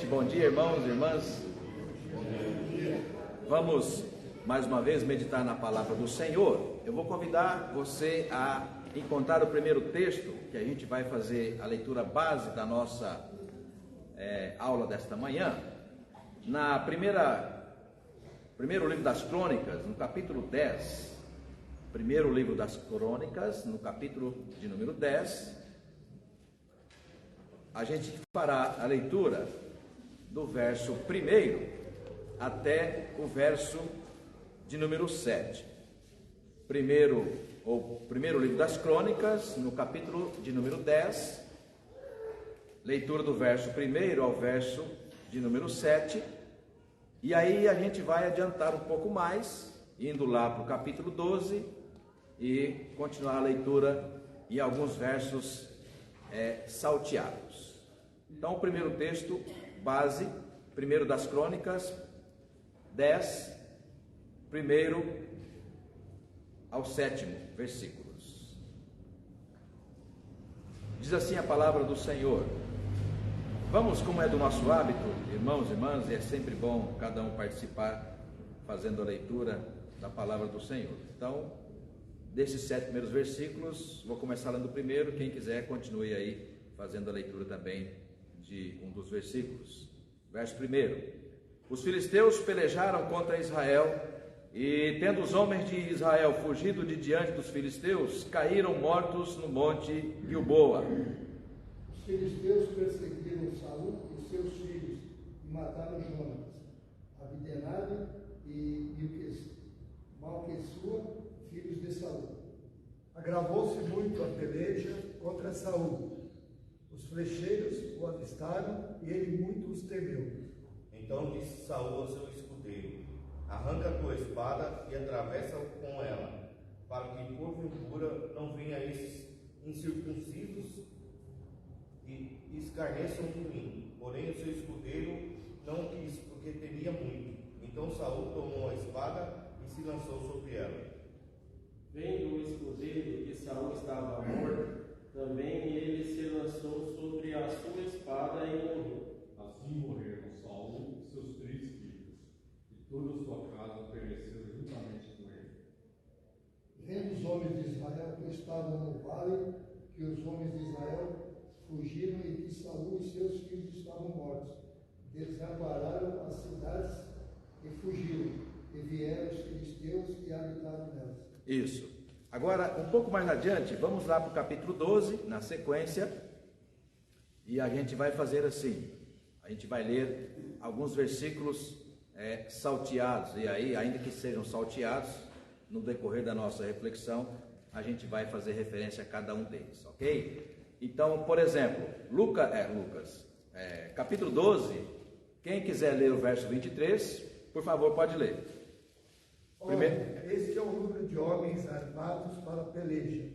Novamente, bom dia, irmãos e irmãs. Vamos mais uma vez meditar na palavra do Senhor. Eu vou convidar você a encontrar o primeiro texto que a gente vai fazer a leitura base da nossa aula desta manhã. Na primeiro livro das Crônicas, no capítulo 10. Primeiro livro das Crônicas, no capítulo de número 10. A gente fará a leitura do verso 1 até o verso de número 7. Primeiro livro das Crônicas, no capítulo de número 10, leitura do verso 1 ao verso de número 7, e aí a gente vai adiantar um pouco mais, indo lá para o capítulo 12, e continuar a leitura em alguns versos salteados. Então, o primeiro texto, base, 1 das Crônicas, 10, 1 ao 7 versículos. Diz assim a palavra do Senhor. Vamos, como é do nosso hábito, irmãos e irmãs, e é sempre bom cada um participar fazendo a leitura da palavra do Senhor. Então, desses 7 primeiros versículos, vou começar lendo o primeiro. Quem quiser, continue aí fazendo a leitura também de um dos versículos. Verso 1: Os filisteus pelejaram contra Israel, e tendo os homens de Israel fugido de diante dos filisteus, caíram mortos no monte Gilboa. Os filisteus perseguiram Saul e seus filhos e mataram Jonas, Abdenabe e Malquissua, filhos de Saul. Agravou-se muito a peleja contra Saul. Os flecheiros o avistaram e ele muito os temeu. Então disse Saul ao seu escudeiro: Arranca a tua espada e atravessa-o com ela, para que porventura não venha esses incircuncisos e escarneçam de mim. Porém o seu escudeiro não quis, porque temia muito. Então Saul tomou a espada e se lançou sobre ela. Vendo o escudeiro que Saul estava morto, também ele se lançou sobre a sua espada e morreu. Assim morreram Saul e seus 3 filhos, e toda a sua casa pereceu juntamente com ele. Vendo os homens de Israel que estavam no vale, que os homens de Israel fugiram e que Saul e seus filhos estavam mortos, desampararam as cidades e fugiram, e vieram os filisteus e habitaram nelas. Isso. Agora, um pouco mais adiante, vamos lá para o capítulo 12, na sequência, e a gente vai fazer assim. A gente vai ler alguns versículos salteados, e aí, ainda que sejam salteados, no decorrer da nossa reflexão, a gente vai fazer referência a cada um deles, ok? Então, por exemplo, Lucas, capítulo 12, quem quiser ler o verso 23, por favor, pode ler. Este é o número de homens armados para a peleja,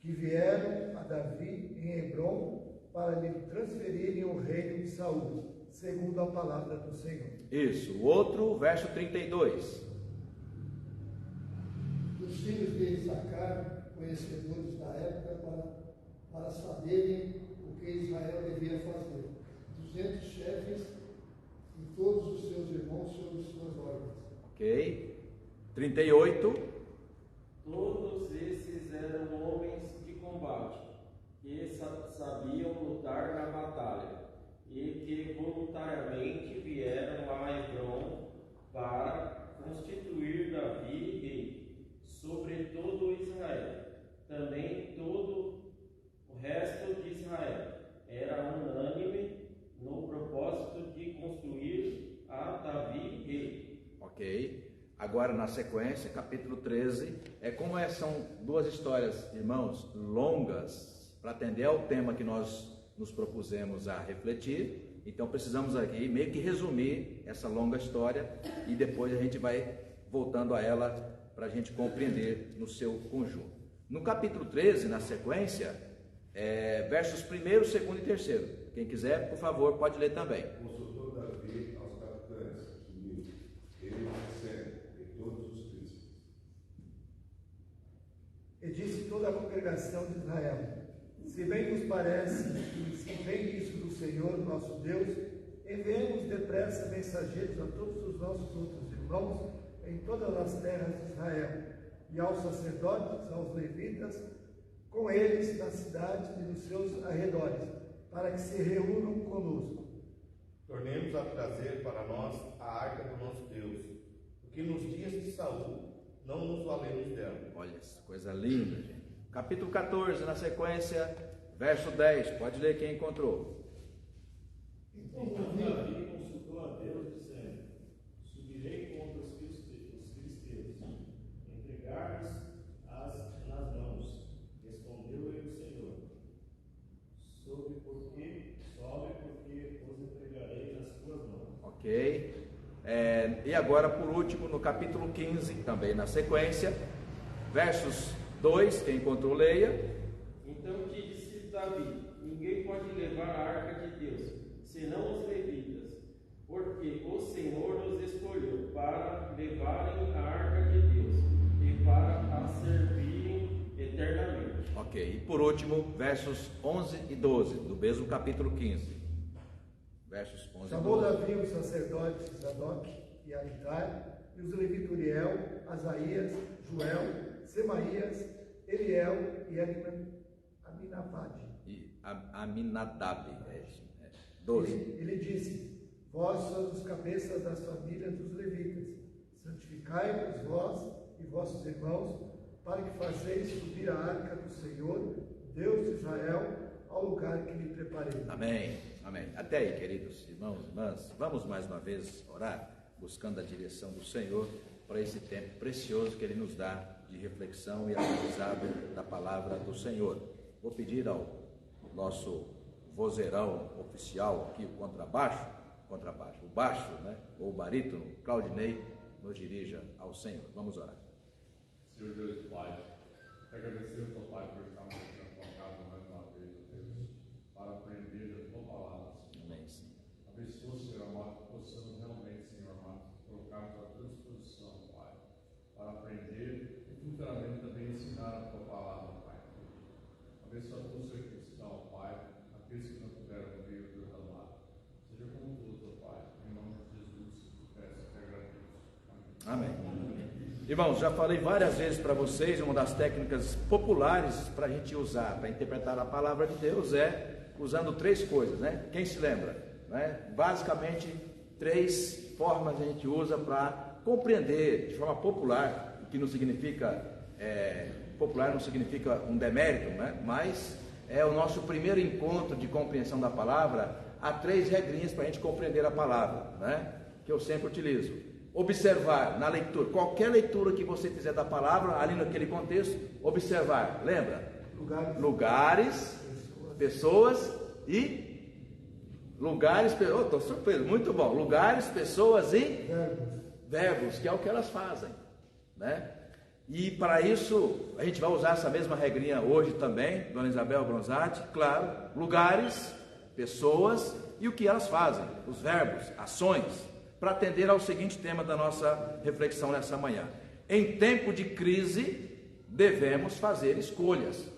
que vieram a Davi em Hebrom para lhe transferirem o reino de Saul, segundo a palavra do Senhor. Isso. O outro, verso 32. Os filhos de Issacar, conhecedores da época, para saberem o que Israel devia fazer. 200 chefes e todos os seus irmãos sob suas ordens. Ok. 38. Todos esses eram homens de combate, que sabiam lutar na batalha, e que voluntariamente vieram a Hebrom para constituir Davi rei sobre todo Israel. Também todo o resto de Israel era unânime no propósito de construir a Davi rei. Ok. Agora, na sequência, capítulo 13, como são duas histórias, irmãos, longas, para atender ao tema que nós nos propusemos a refletir. Então, precisamos aqui meio que resumir essa longa história e depois a gente vai voltando a ela para a gente compreender no seu conjunto. No capítulo 13, na sequência, versos 1º, 2º e 3º. Quem quiser, por favor, pode ler também. Consultou Davi aos capitães, ele e todos os príncipes. E disse toda a congregação de Israel: se bem nos parece que se vem isso do Senhor nosso Deus, enviemos deve ser mensageiros a todos os nossos outros irmãos em todas as terras de Israel, e aos sacerdotes, aos levitas, com eles na cidade e nos seus arredores, para que se reúnam conosco. Tornemos a trazer para nós a arca do nosso Deus, porque nos dias de Saul não nos valemos dela. Olha essa coisa linda, gente. Capítulo 14, na sequência, verso 10. Pode ler quem encontrou. Então Davi consultou a Deus, dizendo: subirei contra os filisteus, entregar-lhes-as nas mãos. Respondeu-lhe o Senhor: sobe porque os entregarei nas tuas mãos. Ok. E agora, por último, no capítulo 15, também na sequência, versos 2, quem encontrou, leia. Então te disse Davi: ninguém pode levar a arca de Deus, senão os levitas, porque o Senhor os escolheu para levarem a arca de Deus e para a servirem eternamente. Ok, e por último, versos 11 e 12, do mesmo capítulo 15. Versos 11 e Chamou 12. Davi os sacerdotes Zadok e Abitai, e os levitas Uriel, Asaías, Joel, Semaías, Eliel e Aminadab. E Aminadab, 12. Ele disse: vós sois os cabeças das famílias dos levitas, santificai-vos vós e vossos irmãos, para que fazeis subir a arca do Senhor, Deus de Israel, ao lugar que lhe preparei. Amém, amém. Até aí, queridos irmãos e irmãs, vamos mais uma vez orar, buscando a direção do Senhor para esse tempo precioso que Ele nos dá de reflexão e aprendizado da palavra do Senhor. Vou pedir ao nosso vozeirão oficial aqui, o contrabaixo, o baixo, né, ou o barítono, Claudinei, nos dirija ao Senhor. Vamos orar. Senhor Deus e Pai, agradecer ao teu Pai por estarmos aqui na tua casa mais uma vez, Deus, para aprender da tua palavra, Senhor. Amém, Senhor. Abençoa, Senhor amado, que possamos realmente, Senhor amado, colocarmos à tua disposição, Pai, para aprender e futuramente também ensinar a tua palavra, Pai. Abençoa todos os que estão, Pai, aqueles que não puderam ouvir, Deus amado. Seja como tudo, Pai, em nome de Jesus, peço e agradeço. Amém. Amém. Irmãos, já falei várias vezes para vocês, uma das técnicas populares para a gente usar, para interpretar a palavra de Deus é usando 3 coisas, né? Quem se lembra? Né? Basicamente, 3 formas a gente usa para compreender de forma popular, o que não significa, popular não significa um demérito, né? Mas é o nosso primeiro encontro de compreensão da palavra. Há 3 regrinhas para a gente compreender a palavra, né? Que eu sempre utilizo. Observar na leitura, qualquer leitura que você fizer da palavra, ali naquele contexto, observar, lembra? Lugares, pessoas e lugares, estou surpreso, muito bom, lugares, pessoas e verbos, que é o que elas fazem, né? E para isso, a gente vai usar essa mesma regrinha hoje também, Dona Isabel Bronzatti, claro, lugares, pessoas e o que elas fazem, os verbos, ações, para atender ao seguinte tema da nossa reflexão nessa manhã. Em tempo de crise, devemos fazer escolhas.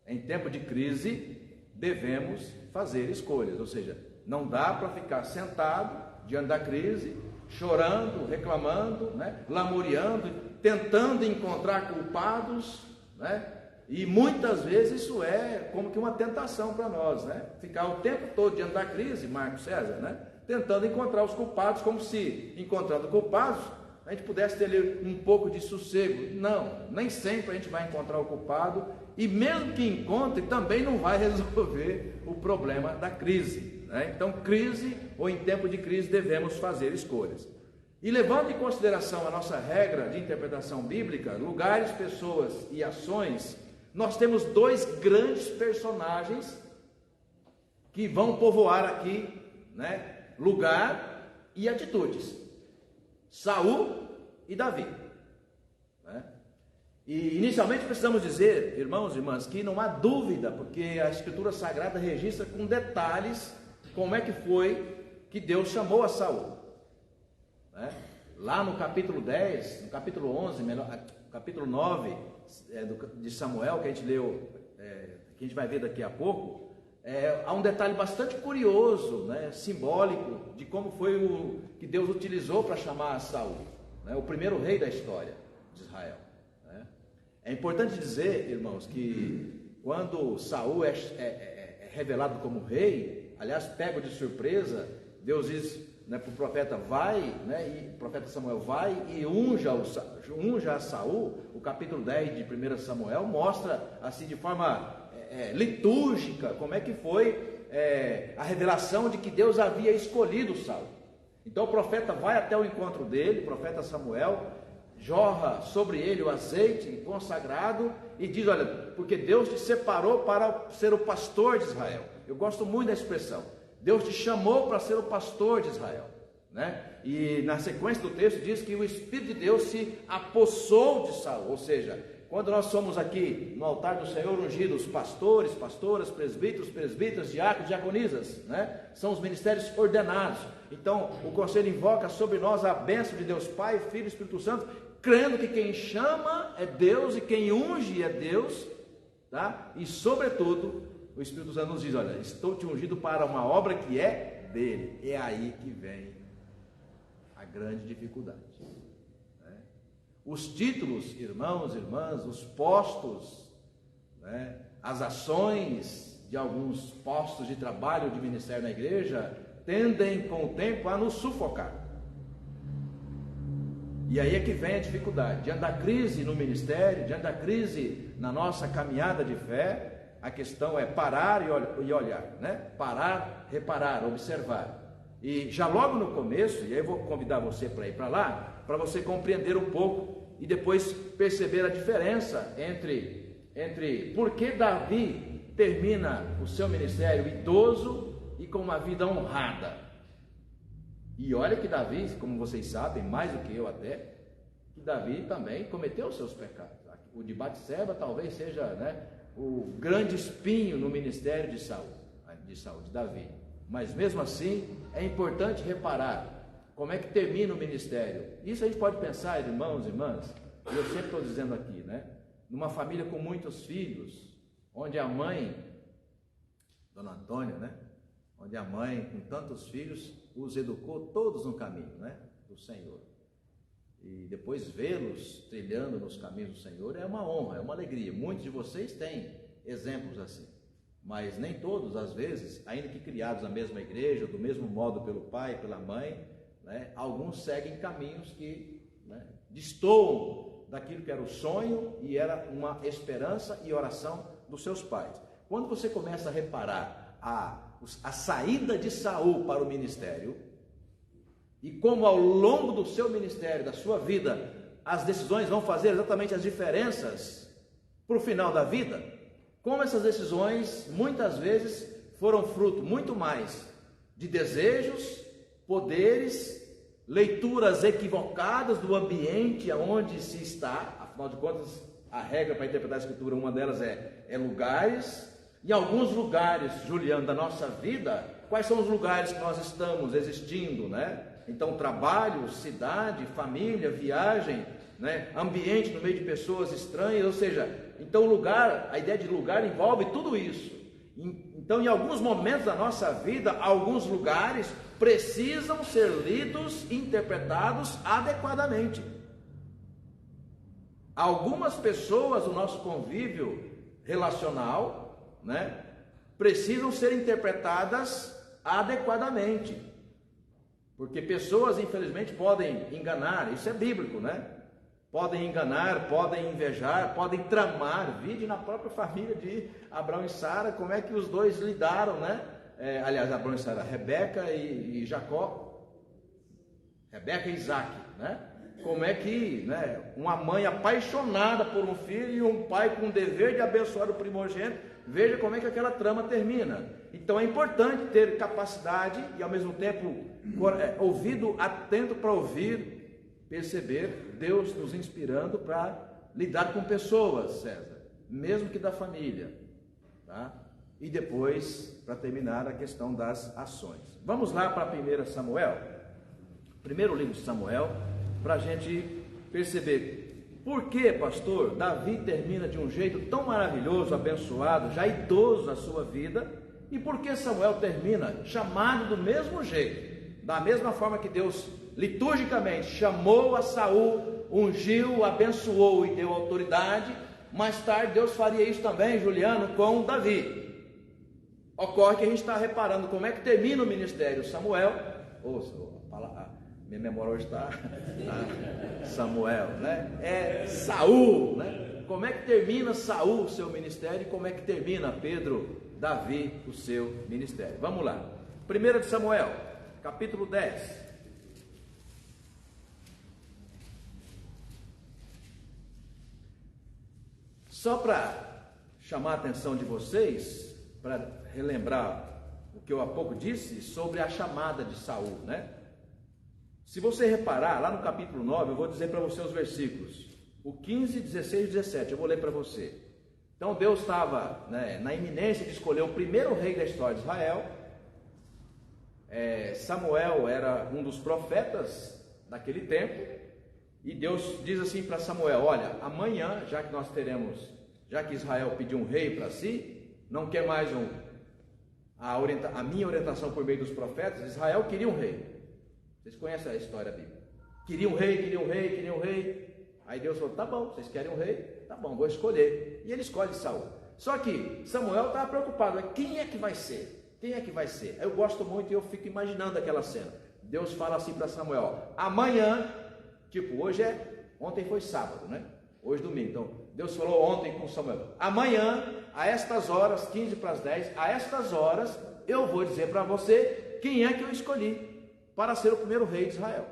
Em tempo de crise, devemos fazer escolhas. Ou seja, não dá para ficar sentado diante da crise, chorando, reclamando, né, lamuriando, tentando encontrar culpados, né? E muitas vezes isso é como que uma tentação para nós, né? Ficar o tempo todo diante da crise, Marco César, né? Tentando encontrar os culpados, como se, encontrando culpados, a gente pudesse ter ali um pouco de sossego. Não, nem sempre a gente vai encontrar o culpado, e mesmo que encontre, também não vai resolver o problema da crise, né? Então, crise, ou em tempo de crise, devemos fazer escolhas. E levando em consideração a nossa regra de interpretação bíblica, lugares, pessoas e ações, nós temos 2 grandes personagens que vão povoar aqui, né? Lugar e atitudes, Saul e Davi, né? E inicialmente precisamos dizer, irmãos e irmãs, que não há dúvida, porque a Escritura Sagrada registra com detalhes como é que foi que Deus chamou a Saul, né? Lá no capítulo 10, no capítulo 11, capítulo 9 de Samuel, que a gente leu, que a gente vai ver daqui a pouco, há um detalhe bastante curioso, né, simbólico, de como foi o que Deus utilizou para chamar Saul, né, o primeiro rei da história de Israel. Né. É importante dizer, irmãos, que quando Saul é revelado como rei, aliás, pego de surpresa, Deus diz, né, para o profeta, vai, né, e o profeta Samuel vai e unja a Saul. O capítulo 10 de 1 Samuel mostra assim de forma litúrgica como é que foi a revelação de que Deus havia escolhido Saul. Então o profeta vai até o encontro dele, o profeta Samuel, jorra sobre ele o azeite consagrado e diz, olha, porque Deus te separou para ser o pastor de Israel. Eu gosto muito da expressão, Deus te chamou para ser o pastor de Israel, né? E na sequência do texto diz que o Espírito de Deus se apossou de Saul, ou seja, quando nós somos aqui no altar do Senhor ungidos pastores, pastoras, presbíteros, presbíteras, diáconos, diaconisas, né? São os ministérios ordenados. Então o conselho invoca sobre nós a bênção de Deus Pai, Filho e Espírito Santo, crendo que quem chama é Deus e quem unge é Deus, tá? E sobretudo o Espírito Santo nos diz, olha, estou te ungido para uma obra que é dele. É aí que vem a grande dificuldade. Né? Os títulos, irmãos, irmãs, os postos, né? As ações de alguns postos de trabalho, de ministério na igreja, tendem com o tempo a nos sufocar. E aí é que vem a dificuldade. Diante da crise no ministério, diante da crise na nossa caminhada de fé, a questão é parar e olhar, né? Parar, reparar, observar. E já logo no começo, e aí eu vou convidar você para ir para lá, para você compreender um pouco e depois perceber a diferença entre por que Davi termina o seu ministério idoso e com uma vida honrada. E olha que Davi, como vocês sabem, mais do que eu até, que Davi também cometeu os seus pecados. O de Batseba talvez seja, né, o grande espinho no ministério de Davi. Mas mesmo assim, é importante reparar como é que termina o ministério. Isso a gente pode pensar, irmãos e irmãs, e eu sempre estou dizendo aqui, né? Numa família com muitos filhos, onde a mãe, Dona Antônia, né? Onde a mãe, com tantos filhos, os educou todos no caminho, né? Do Senhor. E depois vê-los trilhando nos caminhos do Senhor é uma honra, é uma alegria. Muitos de vocês têm exemplos assim, mas nem todos, às vezes, ainda que criados na mesma igreja, do mesmo modo pelo pai e pela mãe, né, alguns seguem caminhos que, né, destoam daquilo que era o sonho e era uma esperança e oração dos seus pais. Quando você começa a reparar a saída de Saul para o ministério, e como ao longo do seu ministério, da sua vida, as decisões vão fazer exatamente as diferenças para o final da vida, como essas decisões muitas vezes foram fruto muito mais de desejos, poderes, leituras equivocadas do ambiente onde se está. Afinal de contas, a regra para interpretar a Escritura, uma delas é lugares. Em alguns lugares, Juliano, da nossa vida, quais são os lugares que nós estamos existindo, né? Então, trabalho, cidade, família, viagem, né? Ambiente no meio de pessoas estranhas, ou seja, então lugar, a ideia de lugar envolve tudo isso. Então, em alguns momentos da nossa vida, alguns lugares precisam ser lidos, interpretados adequadamente. Algumas pessoas, o nosso convívio relacional, né, precisam ser interpretadas adequadamente. Porque pessoas, infelizmente, podem enganar, isso é bíblico, né? Podem enganar, podem invejar, podem tramar. Vide na própria família de Abraão e Sara, como é que os dois lidaram, né? Aliás, Abraão e Sara, Rebeca e Jacó, Rebeca e Isaac, né? Como é que, né, uma mãe apaixonada por um filho e um pai com o dever de abençoar o primogênito, veja como é que aquela trama termina. Então é importante ter capacidade e ao mesmo tempo ouvido atento para ouvir, perceber Deus nos inspirando para lidar com pessoas, César, mesmo que da família, tá? E depois, para terminar, a questão das ações. Vamos lá para 1 Samuel, primeiro livro de Samuel, para a gente perceber por que, pastor, Davi termina de um jeito tão maravilhoso, abençoado, já idoso na sua vida, E por que Samuel termina chamado do mesmo jeito? Da mesma forma que Deus liturgicamente chamou a Saul, ungiu, abençoou e deu autoridade, mais tarde Deus faria isso também, Juliano, com Davi. Ocorre que a gente está reparando como é que termina o ministério Samuel, minha memória hoje está Samuel, né? É Saul, né? Como é que termina Saul o seu ministério e como é que termina Pedro, Davi o seu ministério? Vamos lá, 1 de Samuel, capítulo 10. Só para chamar a atenção de vocês, para relembrar o que eu há pouco disse sobre a chamada de Saul, né? Se você reparar, lá no capítulo 9, eu vou dizer para você os versículos, o 15, 16 e 17, eu vou ler para você. Então Deus estava, né, na iminência de escolher o primeiro rei da história de Israel. Samuel era um dos profetas daquele tempo, e Deus diz assim para Samuel: olha, amanhã, já que Israel pediu um rei para si, não quer mais a minha orientação por meio dos profetas. Israel queria um rei. Vocês conhecem a história bíblica. Queria um rei. Aí Deus falou: tá bom, vocês querem um rei? Tá bom, vou escolher. E ele escolhe Saul. Só que Samuel estava preocupado: quem é que vai ser? Quem é que vai ser? Eu gosto muito e eu fico imaginando aquela cena. Deus fala assim para Samuel: amanhã, tipo, ontem foi sábado, né? Hoje domingo. Então, Deus falou ontem com Samuel: amanhã, a estas horas, 15 para as 10, a estas horas, eu vou dizer para você quem é que eu escolhi para ser o primeiro rei de Israel.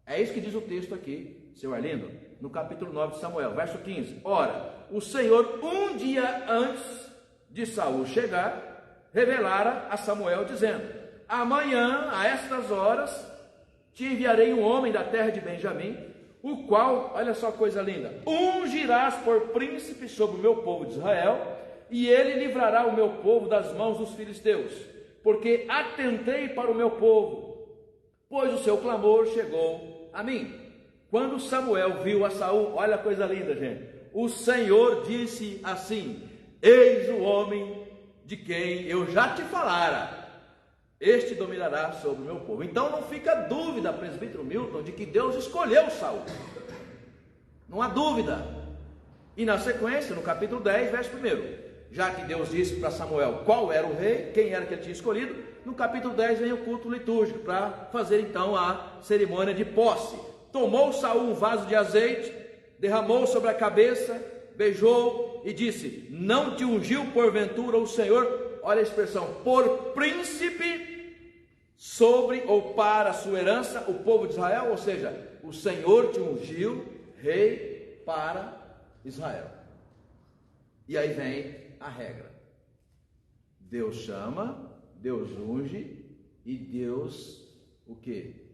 É isso que diz o texto aqui, seu Arlindo, no capítulo 9 de Samuel, verso 15. Ora, o Senhor, um dia antes de Saul chegar, revelara a Samuel, dizendo: amanhã, a estas horas, te enviarei um homem da terra de Benjamim, o qual, olha só coisa linda, ungirás por príncipe sobre o meu povo de Israel, e ele livrará o meu povo das mãos dos filisteus, porque atentei para o meu povo, pois o seu clamor chegou a mim. Quando Samuel viu a Saul, olha a coisa linda, gente, o Senhor disse assim: eis o homem de quem eu já te falara, este dominará sobre o meu povo. Então não fica dúvida, presbítero Milton, de que Deus escolheu Saul. Não há dúvida. E na sequência, no capítulo 10, verso 1, já que Deus disse para Samuel qual era o rei, quem era que ele tinha escolhido, no capítulo 10 vem o culto litúrgico, para fazer então a cerimônia de posse. Tomou Saul um vaso de azeite, derramou sobre a cabeça, beijou e disse: não te ungiu porventura o Senhor, olha a expressão, por príncipe sobre ou para a sua herança, o povo de Israel? Ou seja, o Senhor te ungiu rei para Israel. E aí vem a regra: Deus chama, Deus unge, e Deus, o que?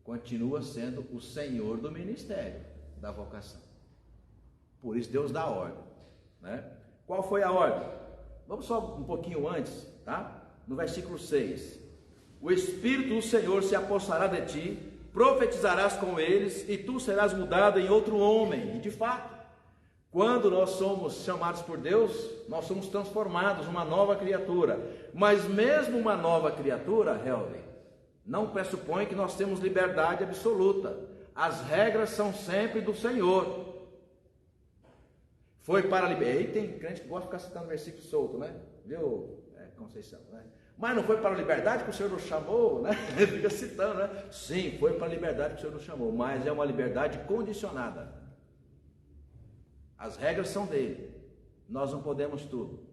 Continua sendo o Senhor do ministério, da vocação. Por isso Deus dá ordem, né? Qual foi a ordem? Vamos só um pouquinho antes, tá? No versículo 6: o Espírito do Senhor se apossará de ti, profetizarás com eles, e tu serás mudado em outro homem. E de fato, quando nós somos chamados por Deus, nós somos transformados numa nova criatura. Mas mesmo uma nova criatura, Helder, não pressupõe que nós temos liberdade absoluta. As regras são sempre do Senhor. Foi para libertar. E tem crente que gosta de ficar citando versículo solto, né? Viu, Conceição, né? Mas não foi para a liberdade que o Senhor nos chamou, né? Ele fica citando, né? Sim, foi para a liberdade que o Senhor nos chamou, mas é uma liberdade condicionada. As regras são dele. Nós não podemos tudo.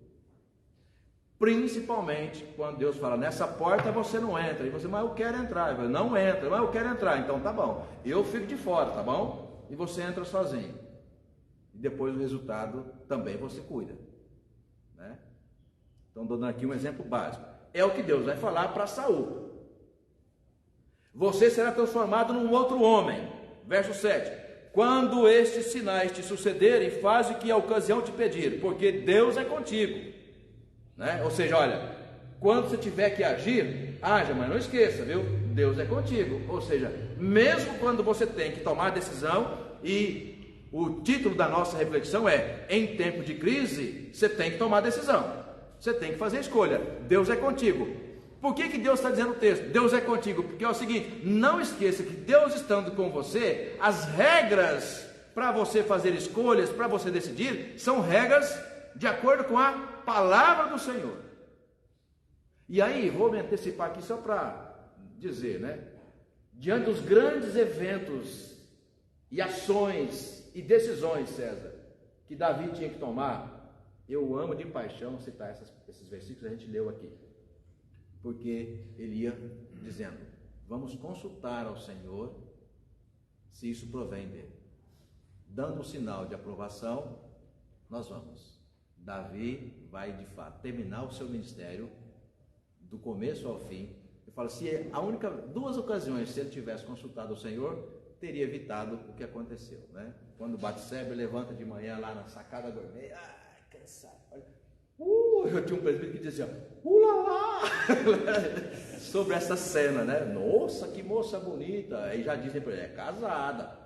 Principalmente quando Deus fala: nessa porta você não entra. E você: mas eu quero entrar. Eu falo: não entra. Mas eu quero entrar. Então tá bom, eu fico de fora, tá bom? E você entra sozinho. E depois o resultado também você cuida, né? Então dando aqui um exemplo básico. É o que Deus vai falar para Saul: você será transformado num outro homem. Verso 7: quando estes sinais te sucederem, faz o que a ocasião te pedir, porque Deus é contigo, né? Ou seja, olha, quando você tiver que agir, haja, mas não esqueça, viu? Deus é contigo. Ou seja, mesmo quando você tem que tomar decisão, e o título da nossa reflexão é: em tempo de crise, você tem que tomar decisão. Você tem que fazer a escolha. Deus é contigo. Por que Deus está dizendo o texto? Deus é contigo, porque é o seguinte: não esqueça que Deus estando com você, as regras para você fazer escolhas, para você decidir, são regras de acordo com a palavra do Senhor. E aí, vou me antecipar aqui só para dizer, né? Diante dos grandes eventos e ações e decisões, César, que Davi tinha que tomar, eu amo de paixão citar esses versículos que a gente leu aqui, porque ele ia dizendo: vamos consultar ao Senhor se isso provém dele. Dando um sinal de aprovação, nós vamos. Davi vai de fato terminar o seu ministério do começo ao fim. Eu falo, se a única 2 ocasiões, se ele tivesse consultado o Senhor, teria evitado o que aconteceu, né? Quando Batseba levanta de manhã lá na sacada gourmet, cansado, eu tinha um presbítero que dizia, lá, sobre essa cena, né? Nossa, que moça bonita. Aí já dizem para ele, é casada.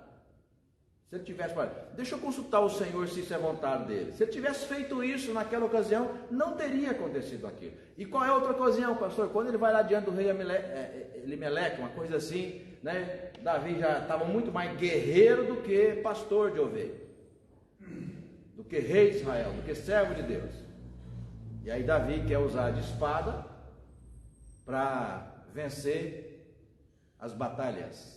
Se ele tivesse falado, deixa eu consultar o Senhor se isso é vontade dele. Se ele tivesse feito isso naquela ocasião, não teria acontecido aquilo. E qual é a outra ocasião, pastor? Quando ele vai lá diante do rei Elimeleque, uma coisa assim, né? Davi já estava muito mais guerreiro do que pastor de ovelha, do que rei de Israel, do que servo de Deus. E aí Davi quer usar de espada para vencer as batalhas.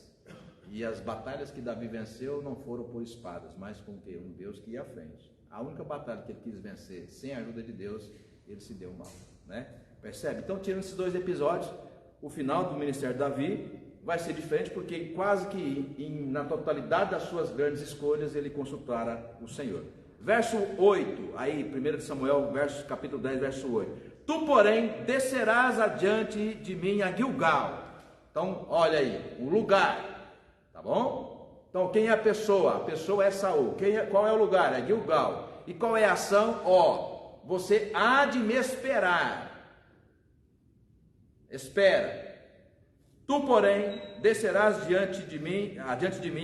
E as batalhas que Davi venceu não foram por espadas, mas com um Deus que ia à frente. A única batalha que ele quis vencer sem a ajuda de Deus, ele se deu mal, né? Percebe? Então, tirando esses 2 episódios, o final do ministério de Davi vai ser diferente, porque quase que na totalidade das suas grandes escolhas, ele consultara o Senhor. Verso 8, aí 1 Samuel, capítulo 10, verso 8. Tu, porém, descerás adiante de mim a Gilgal. Então, olha aí, um lugar. Tá bom? Então, quem é a pessoa? A pessoa é Saul. Qual é o lugar? É Gilgal. E qual é a ação? Você há de me esperar. Espera. Tu, porém, descerás adiante de mim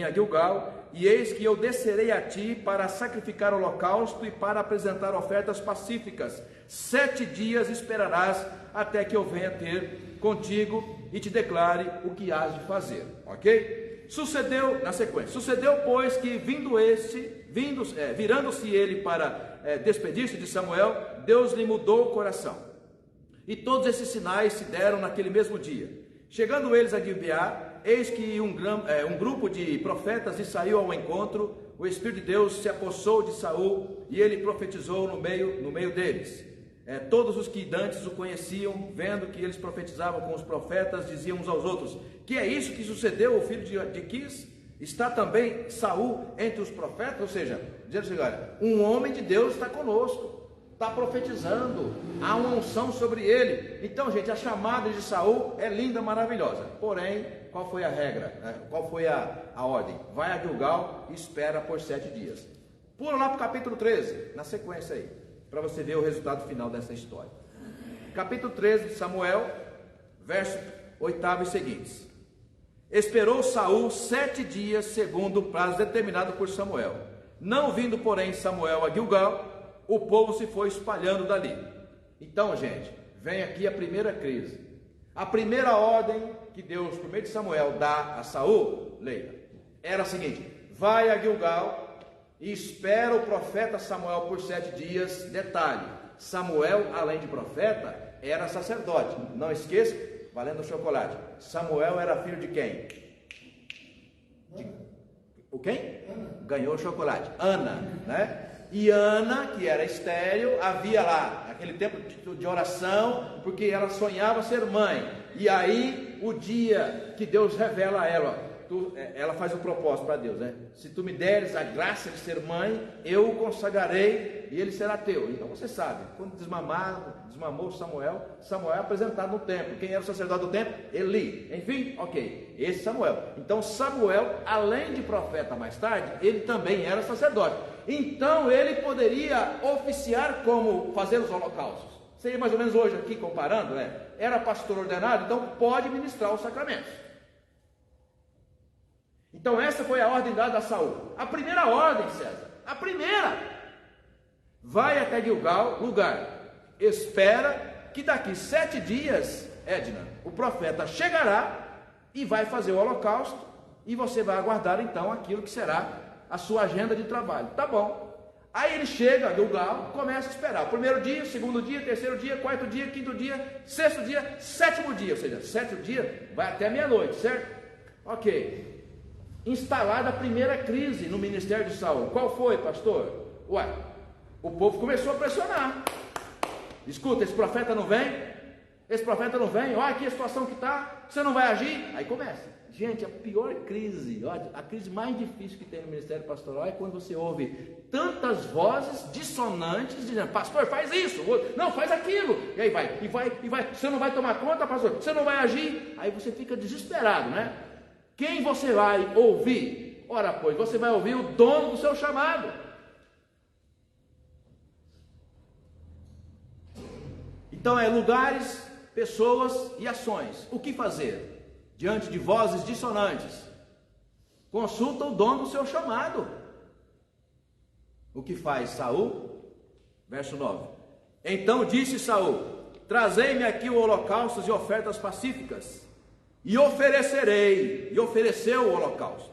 a Gilgal, e eis que eu descerei a ti para sacrificar holocausto e para apresentar ofertas pacíficas. 7 dias esperarás até que eu venha ter contigo e te declare o que hás de fazer. Ok? Sucedeu, na sequência, pois, que virando-se ele para despedir-se de Samuel, Deus lhe mudou o coração. E todos esses sinais se deram naquele mesmo dia. Chegando eles a Gibeá, eis que um grupo de profetas lhe saiu ao encontro. O Espírito de Deus se apossou de Saul e ele profetizou no meio deles. Todos os que dantes o conheciam, vendo que eles profetizavam com os profetas, diziam uns aos outros: que é isso que sucedeu ao filho de Quis? Está também Saul entre os profetas? Ou seja, dizendo assim, olha, um homem de Deus está conosco, está profetizando, há uma unção sobre ele. Então, gente, a chamada de Saul é linda, maravilhosa. Porém, qual foi a regra? Qual foi a ordem? Vai a Gilgal e espera por 7 dias. Pula lá para o capítulo 13, na sequência aí, para você ver o resultado final dessa história. Capítulo 13 de Samuel, verso 8 e seguintes. Esperou Saul 7 dias, segundo o prazo determinado por Samuel. Não vindo, porém, Samuel a Gilgal, o povo se foi espalhando dali. Então, gente, vem aqui a primeira crise. A primeira ordem que Deus, por meio de Samuel, dá a Saul, leia, era a seguinte: vai a Gilgal e espera o profeta Samuel por 7 dias. Detalhe, Samuel, além de profeta, era sacerdote. Não esqueça, valendo o chocolate, Samuel era filho de quem? O quem? Ganhou o chocolate. Ana, né? E Ana, que era estéril, havia lá aquele tempo de oração, porque ela sonhava ser mãe. E aí, o dia que Deus revela a ela, ela faz um propósito para Deus, né? Se tu me deres a graça de ser mãe, eu o consagrarei e ele será teu. Então você sabe, quando desmamou Samuel é apresentado no templo. Quem era o sacerdote do templo? Eli. Enfim, ok, esse Samuel. Então Samuel, além de profeta mais tarde, ele também era sacerdote. Então ele poderia oficiar como fazer os holocaustos. Seria mais ou menos hoje aqui comparando, né? Era pastor ordenado, então pode ministrar os sacramentos. Então essa foi a ordem dada a Saul. A primeira ordem, César, a primeira: vai até Gilgal, lugar. espera que daqui 7 dias, Edna, o profeta chegará e vai fazer o holocausto, e você vai aguardar então aquilo que será a sua agenda de trabalho. Tá bom. Aí ele chega a Gilgal, começa a esperar o primeiro dia, o segundo dia, terceiro dia, quarto dia, quinto dia, sexto dia, sétimo dia, ou seja, 7 dias vai até meia-noite, certo? Ok. Instalada a primeira crise no ministério de Saul. Qual foi, pastor? Ué, o povo começou a pressionar. Escuta, esse profeta não vem? Esse profeta não vem? Olha aqui a situação que está, você não vai agir? Aí começa. Gente, a pior crise, a crise mais difícil que tem no ministério pastoral é quando você ouve tantas vozes dissonantes dizendo: pastor, faz isso, não, faz aquilo, e aí vai, você não vai tomar conta, pastor, você não vai agir, aí você fica desesperado, né? Quem você vai ouvir? Ora, pois, você vai ouvir o dono do seu chamado. Então é lugares, pessoas e ações. O que fazer diante de vozes dissonantes? Consulta o dono do seu chamado. O que faz Saul? Verso 9. Então disse Saul: trazei-me aqui o holocaustos e ofertas pacíficas, e oferecerei. E ofereceu o holocausto.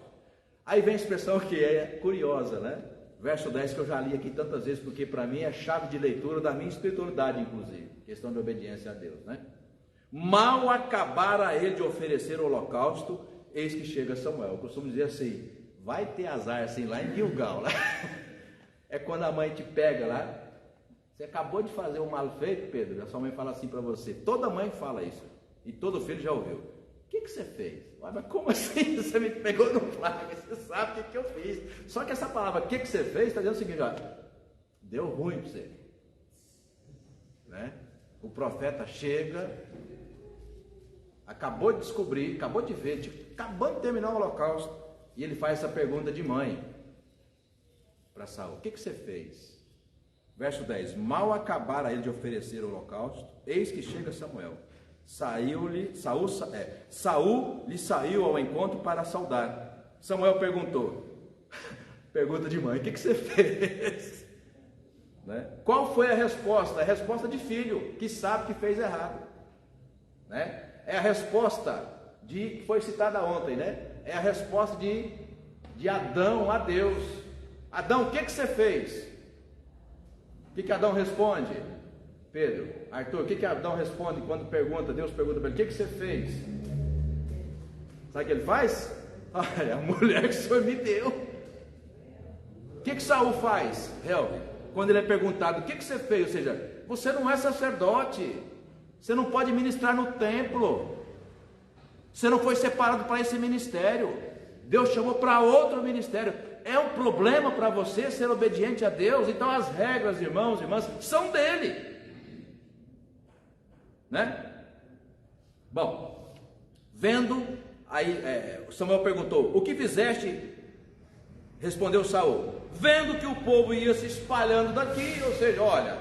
Aí vem a expressão que é curiosa, né? Verso 10, que eu já li aqui tantas vezes, porque para mim é chave de leitura da minha espiritualidade, inclusive, questão de obediência a Deus, né? Mal acabara ele de oferecer o holocausto, eis que chega Samuel. Eu costumo dizer assim: vai ter azar assim lá em Gilgal, né? É quando a mãe te pega lá, você acabou de fazer um mal feito, Pedro, a sua mãe fala assim para você. Toda mãe fala isso, e todo filho já ouviu. O que você fez? Mas como assim? Você me pegou no flagra, você sabe o que eu fiz. Só que essa palavra, o que você fez, está dizendo o seguinte: ó, deu ruim para você, né? O profeta chega, acabou de descobrir, acabou de ver, acabando de terminar o holocausto, e ele faz essa pergunta de mãe para Saul: o que você fez? Verso 10: mal acabara ele de oferecer o holocausto, eis que chega Samuel. Saul lhe saiu ao encontro para saudar. Samuel perguntou, pergunta de mãe: o que você fez? Né? Qual foi a resposta? A resposta de filho que sabe que fez errado, né? É a resposta que foi citada ontem, né? É a resposta de Adão a Deus. Adão, o que você fez? O que Adão responde? Pedro, Arthur, o que Adão responde quando pergunta? Deus pergunta para ele: o que você fez? Sabe o que ele faz? Olha, a mulher que o Senhor me deu. O que Saul faz, Helvin? Quando ele é perguntado: o que você fez? Ou seja, você não é sacerdote, você não pode ministrar no templo, você não foi separado para esse ministério, Deus chamou para outro ministério. É um problema para você ser obediente a Deus? Então as regras, irmãos e irmãs, são dele, né? Bom, vendo, aí Samuel perguntou: o que fizeste? Respondeu Saul: vendo que o povo ia se espalhando daqui, ou seja, olha,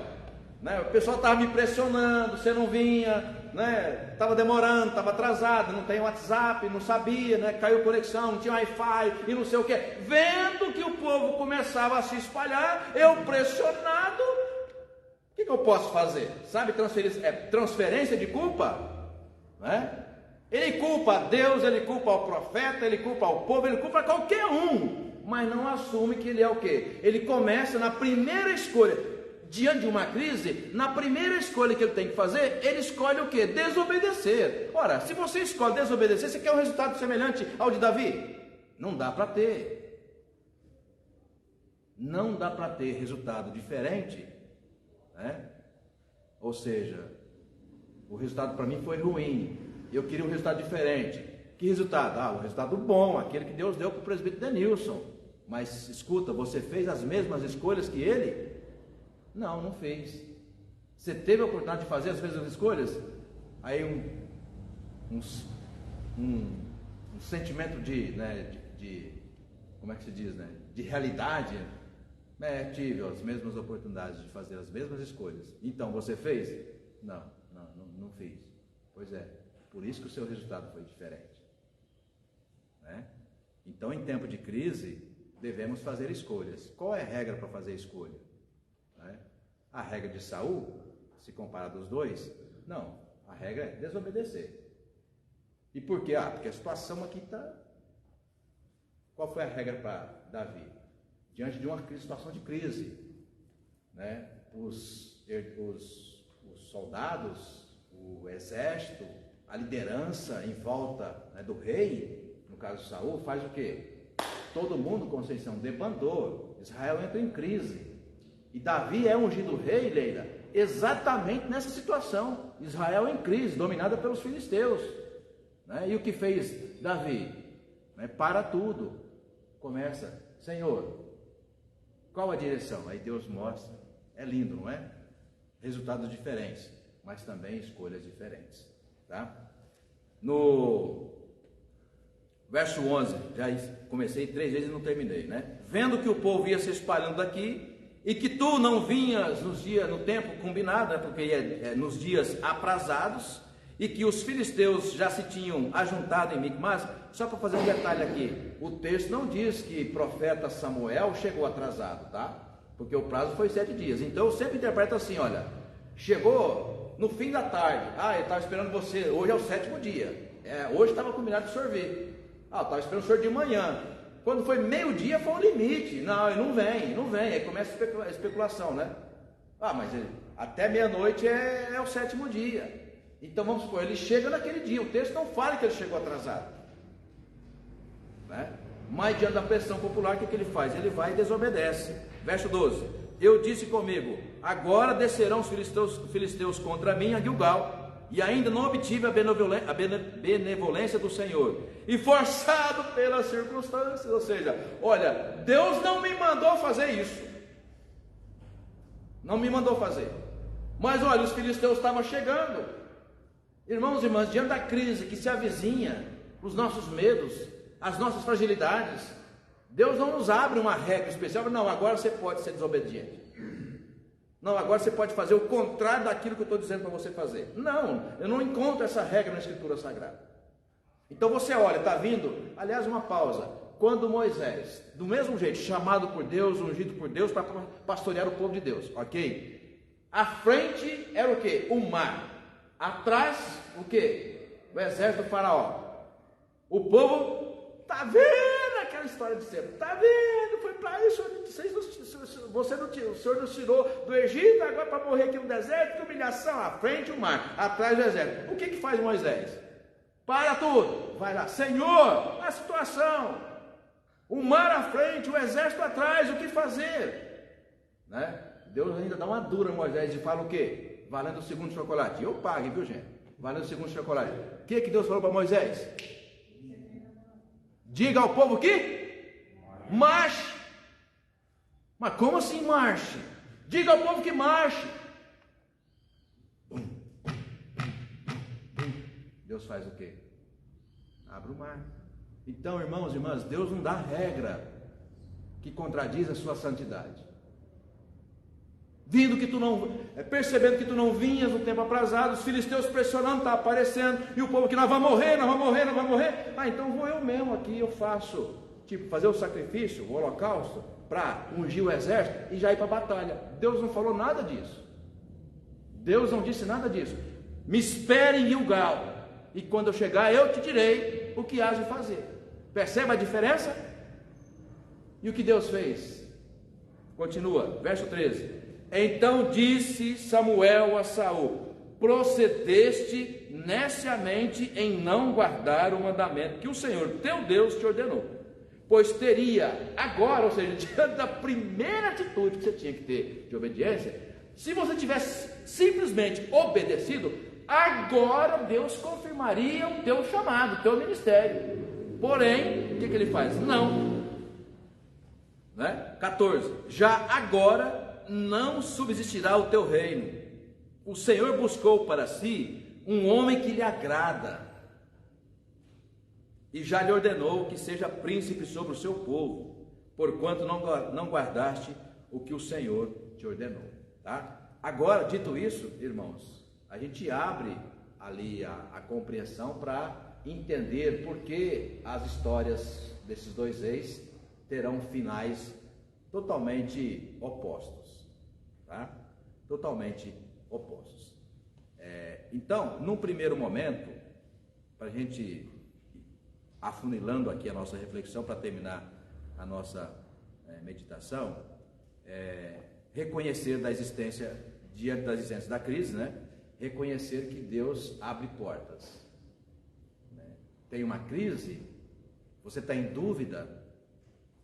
né, o pessoal estava me pressionando, você não vinha, né, estava demorando, estava atrasado, não tem WhatsApp, não sabia, né, caiu conexão, não tinha Wi-Fi e não sei o que. Vendo que o povo começava a se espalhar, eu pressionado, o que eu posso fazer? Sabe, transferência de culpa, né? Ele culpa a Deus, ele culpa ao profeta, ele culpa ao povo, ele culpa a qualquer um, mas não assume que ele é o quê? Ele começa na primeira escolha, diante de uma crise, na primeira escolha que ele tem que fazer, ele escolhe o quê? Desobedecer. Ora, se você escolhe desobedecer, você quer um resultado semelhante ao de Davi? Não dá para ter. Não dá para ter resultado diferente, né? Ou seja, o resultado para mim foi ruim, eu queria um resultado diferente. Que resultado? O resultado bom, aquele que Deus deu para o presbítero Denilson. Mas escuta, você fez as mesmas escolhas que ele? Não fez. Você teve a oportunidade de fazer as mesmas escolhas? Aí um sentimento de como é que se diz, né? De realidade. Tive as mesmas oportunidades de fazer as mesmas escolhas. Então, você fez? Não fiz. Pois é, por isso que o seu resultado foi diferente, né? Então, em tempo de crise, devemos fazer escolhas. Qual é a regra para fazer escolha? A regra de Saul se compara dos dois? Não, a regra é desobedecer. E por quê? Porque a situação aqui está... Qual foi a regra para Davi? Diante de uma situação de crise, né? Os soldados, o exército, a liderança em volta, né, do rei, no caso de Saul, faz o quê? Todo mundo, Conceição, debandou. Israel entra em crise. E Davi é ungido rei, Leila, exatamente nessa situação. Israel em crise, dominada pelos filisteus. Né? E o que fez Davi? Né? Para tudo. Começa, Senhor, qual a direção? Aí Deus mostra. É lindo, não é? Resultados diferentes, mas também escolhas diferentes. Tá? No verso 11, já comecei 3 vezes e não terminei, né? Vendo que o povo ia se espalhando daqui, e que tu não vinhas no tempo combinado, né? Porque é nos dias aprazados, e que os filisteus já se tinham ajuntado em Micmas. Só para fazer um detalhe aqui, o texto não diz que profeta Samuel chegou atrasado, tá? Porque o prazo foi 7 dias. Então eu sempre interpreto assim, olha, chegou no fim da tarde, ele estava esperando você, hoje é o 7º dia, hoje estava combinado de o senhor vir, estava esperando o senhor de manhã, quando foi meio-dia foi o limite, não, ele não vem, aí começa a especulação, né? Mas até meia-noite é o 7º dia, então vamos supor, ele chega naquele dia, o texto não fala que ele chegou atrasado, né? Mas diante da pressão popular, o que ele faz? Ele vai e desobedece. Verso 12, eu disse comigo, agora descerão os filisteus contra mim a Gilgal, e ainda não obtive a benevolência do Senhor, e forçado pelas circunstâncias, ou seja, olha, Deus não me mandou fazer isso, não me mandou fazer, mas olha, os filisteus estavam chegando. Irmãos e irmãs, diante da crise que se avizinha, os nossos medos, as nossas fragilidades, Deus não nos abre uma regra especial, não, agora você pode ser desobediente, não, agora você pode fazer o contrário daquilo que eu estou dizendo para você fazer. Não, eu não encontro essa regra na Escritura Sagrada. Então você olha, está vindo, aliás, uma pausa, quando Moisés, do mesmo jeito, chamado por Deus, ungido por Deus para pastorear o povo de Deus, ok? À frente era o quê? O mar, atrás o quê? O exército do faraó. O povo está vendo aquela história de sempre, está vendo, foi para isso, o Senhor nos tirou do Egito, agora para morrer aqui no deserto, que humilhação, à frente o mar, atrás o exército. O que faz Moisés? Para tudo, vai lá, Senhor, a situação, o mar à frente, o exército atrás, o que fazer? Né? Deus ainda dá uma dura a Moisés e fala o quê? Valendo o 2º chocolate, eu pague, viu gente? Valendo o 2º chocolate. O que Deus falou para Moisés? Diga ao povo que marche. Mas como assim marche? Diga ao povo que marche. Deus faz o quê? Abre o mar. Então, irmãos e irmãs, Deus não dá regra que contradiz a sua santidade. Percebendo que tu não vinhas no tempo aprazado, os filisteus pressionando, está aparecendo, e o povo que nós vamos morrer. Então vou eu mesmo aqui, eu faço, fazer o sacrifício, o holocausto, para ungir o exército e já ir para a batalha. Deus não falou nada disso. Deus não disse nada disso. Me espere em Gilgal, e quando eu chegar eu te direi o que hás de fazer. Percebe a diferença? E o que Deus fez? Continua, verso 13. Então disse Samuel a Saul: procedeste neciamente em não guardar o mandamento que o Senhor teu Deus te ordenou, pois teria agora, ou seja, diante da primeira atitude que você tinha que ter de obediência, se você tivesse simplesmente obedecido, agora Deus confirmaria o teu chamado, o teu ministério. Porém, o que ele faz? Não, né? 14, já agora não subsistirá o teu reino. O Senhor buscou para si um homem que lhe agrada, e já lhe ordenou que seja príncipe sobre o seu povo, porquanto não guardaste o que o Senhor te ordenou. Tá? Agora, dito isso, irmãos, a gente abre ali a compreensão para entender por que as histórias desses dois reis terão finais totalmente opostos. Tá? Totalmente opostos. Então, num primeiro momento, para a gente afunilando aqui a nossa reflexão, para terminar a nossa meditação, reconhecer da existência, diante da existência da crise, né? Reconhecer que Deus abre portas. Tem uma crise, você está em dúvida,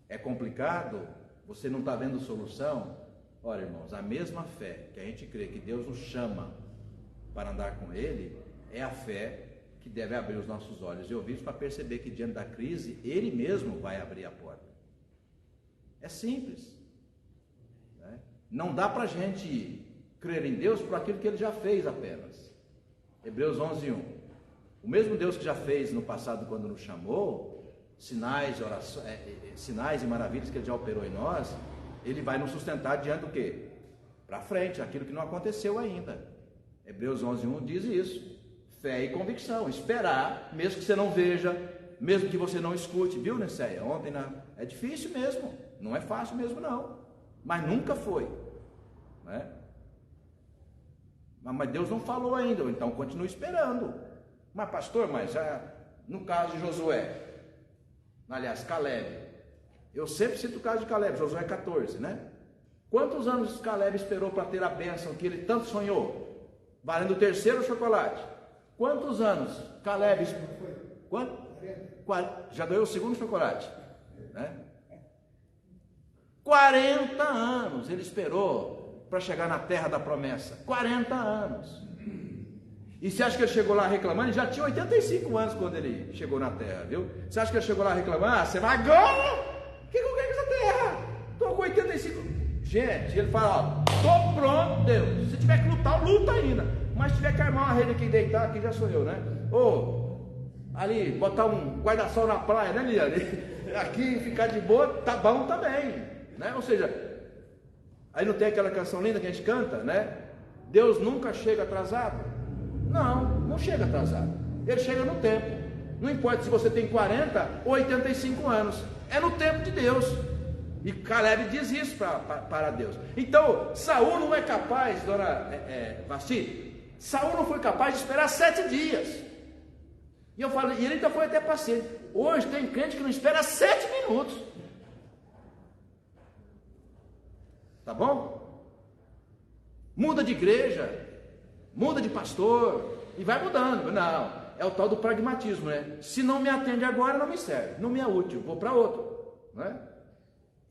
é complicado, você não está vendo solução. Olha, irmãos, a mesma fé que a gente crê que Deus nos chama para andar com Ele, é a fé que deve abrir os nossos olhos e ouvidos para perceber que diante da crise, Ele mesmo vai abrir a porta. É simples, né? Não dá para a gente crer em Deus por aquilo que Ele já fez apenas. Hebreus 11:1. O mesmo Deus que já fez no passado quando nos chamou, sinais e maravilhas que Ele já operou em nós, Ele vai nos sustentar diante do quê? Para frente, aquilo que não aconteceu ainda. Hebreus 11:1 diz isso. Fé e convicção, esperar, mesmo que você não veja, mesmo que você não escute, viu, Nesséia? Ontem é difícil mesmo, não é fácil mesmo não, mas nunca foi, né? Mas Deus não falou ainda, então continue esperando. Mas pastor, no caso de Josué, aliás, Caleb, eu sempre cito o caso de Caleb, Josué 14, né? Quantos anos Caleb esperou para ter a bênção que ele tanto sonhou? Valendo o terceiro chocolate. Quantos anos Caleb esperou? Quanto? Já ganhou o segundo chocolate, né? 40 anos ele esperou para chegar na terra da promessa. 40 anos. E você acha que ele chegou lá reclamando? Ele já tinha 85 anos quando ele chegou na terra, viu? Você acha que ele chegou lá reclamando? Você vai agora? O que eu quero com essa terra? Estou com 85. Gente, ele fala, ó, estou pronto, Deus. Se tiver que lutar, eu luto ainda. Mas se tiver que armar uma rede aqui e deitar, aqui já sou eu, né? Ou ali, botar um guarda-sol na praia, né, Liane? Aqui ficar de boa, tá bom também, né? Ou seja, aí não tem aquela canção linda que a gente canta, né? Deus nunca chega atrasado. Não chega atrasado. Ele chega no tempo. Não importa se você tem 40 ou 85 anos. É no tempo de Deus. E Caleb diz isso para Deus. Então, Saul não é capaz, dona Vassi, Saul não foi capaz de esperar 7 dias. E eu falo, e ele ainda foi até paciente. Hoje tem crente que não espera 7 minutos. Tá bom? Muda de igreja, muda de pastor, e vai mudando. Não, é o tal do pragmatismo, né? Se não me atende agora, não me serve, não me é útil, vou para outro, né?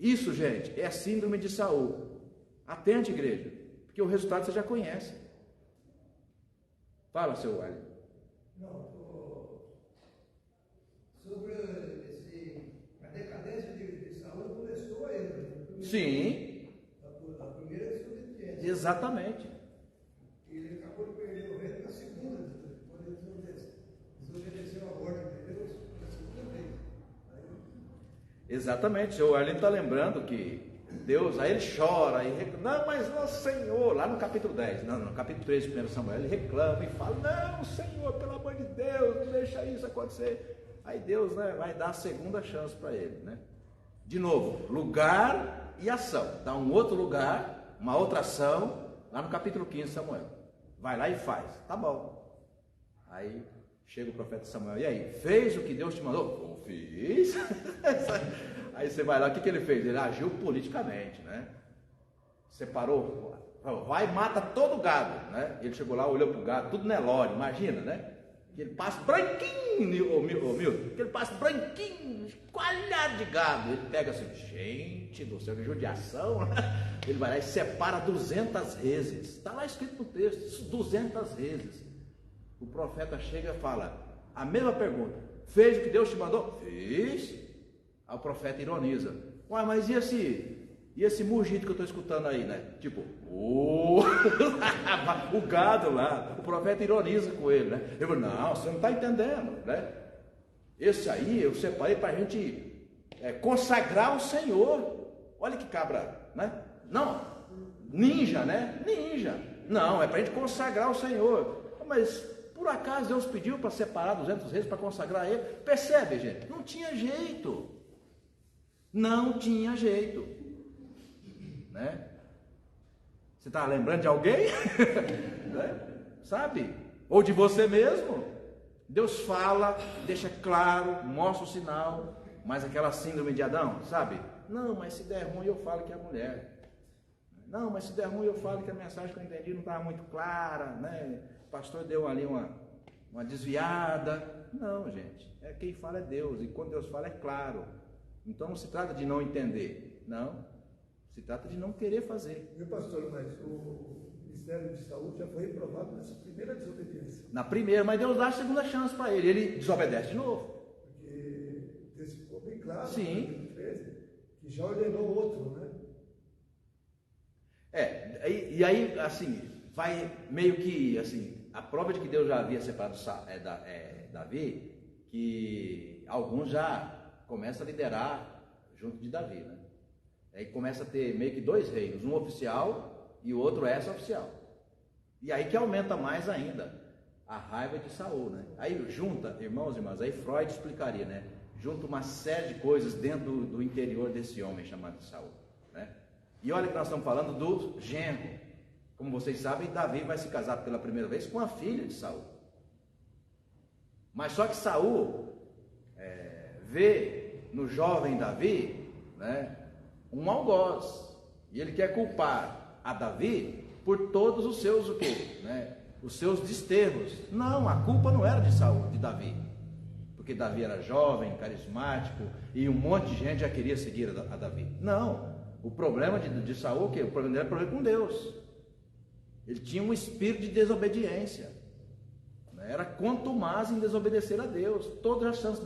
Isso, gente, é a síndrome de Saul. Atende, igreja, porque o resultado você já conhece. Fala, seu Wally. Não, sobre a decadência de Saul começou aí, né? Sim. A primeira desobediência. Exatamente. Ele acabou de perder o reino na segunda, quando ele desobedeceu a ordem de Deus, na segunda vez. Exatamente, o seu Arlindo está lembrando que Deus, aí ele chora e reclama, não, mas ó Senhor, lá no capítulo 10, no capítulo 3 de 1 Samuel, ele reclama e fala, não Senhor, pelo amor de Deus, não deixa isso acontecer. Aí Deus, né, vai dar a segunda chance para ele, né? De novo, lugar e ação, dá um outro lugar, uma outra ação, lá no capítulo 15 de Samuel, vai lá e faz, tá bom. Aí chega o profeta Samuel, e aí, fez o que Deus te mandou? Eu fiz. Aí você vai lá, o que ele fez? Ele agiu politicamente, né? Separou, vai e mata todo o gado, né? Ele chegou lá, olhou para o gado, tudo Nelore, imagina, né? Aquele passo branquinho, Milton, aquele passo branquinho, coalhado de gado. Ele pega assim, gente do céu, que judiação, né? Ele vai lá e separa 200 reses, está lá escrito no texto, 200 reses. O profeta chega e fala, a mesma pergunta, fez o que Deus te mandou? Fiz. Aí o profeta ironiza, uai, mas e esse mugido que eu estou escutando aí, né? Tipo, o gado lá, o profeta ironiza com ele, né? Ele fala, não, você não está entendendo, né? Esse aí eu separei para a gente consagrar o Senhor. Olha que cabra, né? Não, ninja, né? Ninja. Não, é para a gente consagrar o Senhor. Mas por acaso Deus pediu para separar 200 reis para consagrar ele? Percebe, gente? Não tinha jeito. Não tinha jeito, né? Você está lembrando de alguém? Sabe? Ou de você mesmo? Deus fala, deixa claro, mostra o sinal, mas aquela síndrome de Adão, sabe? Não, mas se der ruim eu falo que é a mulher. Não, mas se der ruim eu falo que a mensagem que eu entendi não estava muito clara, né? O pastor deu ali uma desviada. Não, gente, quem fala é Deus, e quando Deus fala é claro. Então não se trata de não entender, não, se trata de não querer fazer. Meu pastor, mas o Ministério de Saúde já foi reprovado nessa primeira desobediência. Na primeira, mas Deus dá a segunda chance para ele desobedece de novo. Porque Deus ficou bem claro, sim, no 13, que já ordenou outro, né? E aí, assim, vai meio que, assim, a prova de que Deus já havia separado Davi, que alguns já começam a liderar junto de Davi, né? Aí começa a ter meio que dois reinos, um oficial e o outro extra-oficial. E aí que aumenta mais ainda a raiva de Saul, né? Aí junta, irmãos e irmãs, aí Freud explicaria, né? Junta uma série de coisas dentro do interior desse homem chamado Saul, né? E olha que nós estamos falando do genro. Como vocês sabem, Davi vai se casar pela primeira vez com a filha de Saul. Mas só que Saul vê no jovem Davi, né, um algoz. E ele quer culpar a Davi por todos os seus o quê? Né, os seus desterros. Não, a culpa não era de Saul, de Davi. Porque Davi era jovem, carismático, e um monte de gente já queria seguir a Davi. Não. O problema de Saul, o quê? O problema dele era problema com Deus. Ele tinha um espírito de desobediência. Era contumaz em desobedecer a Deus. Todas as chances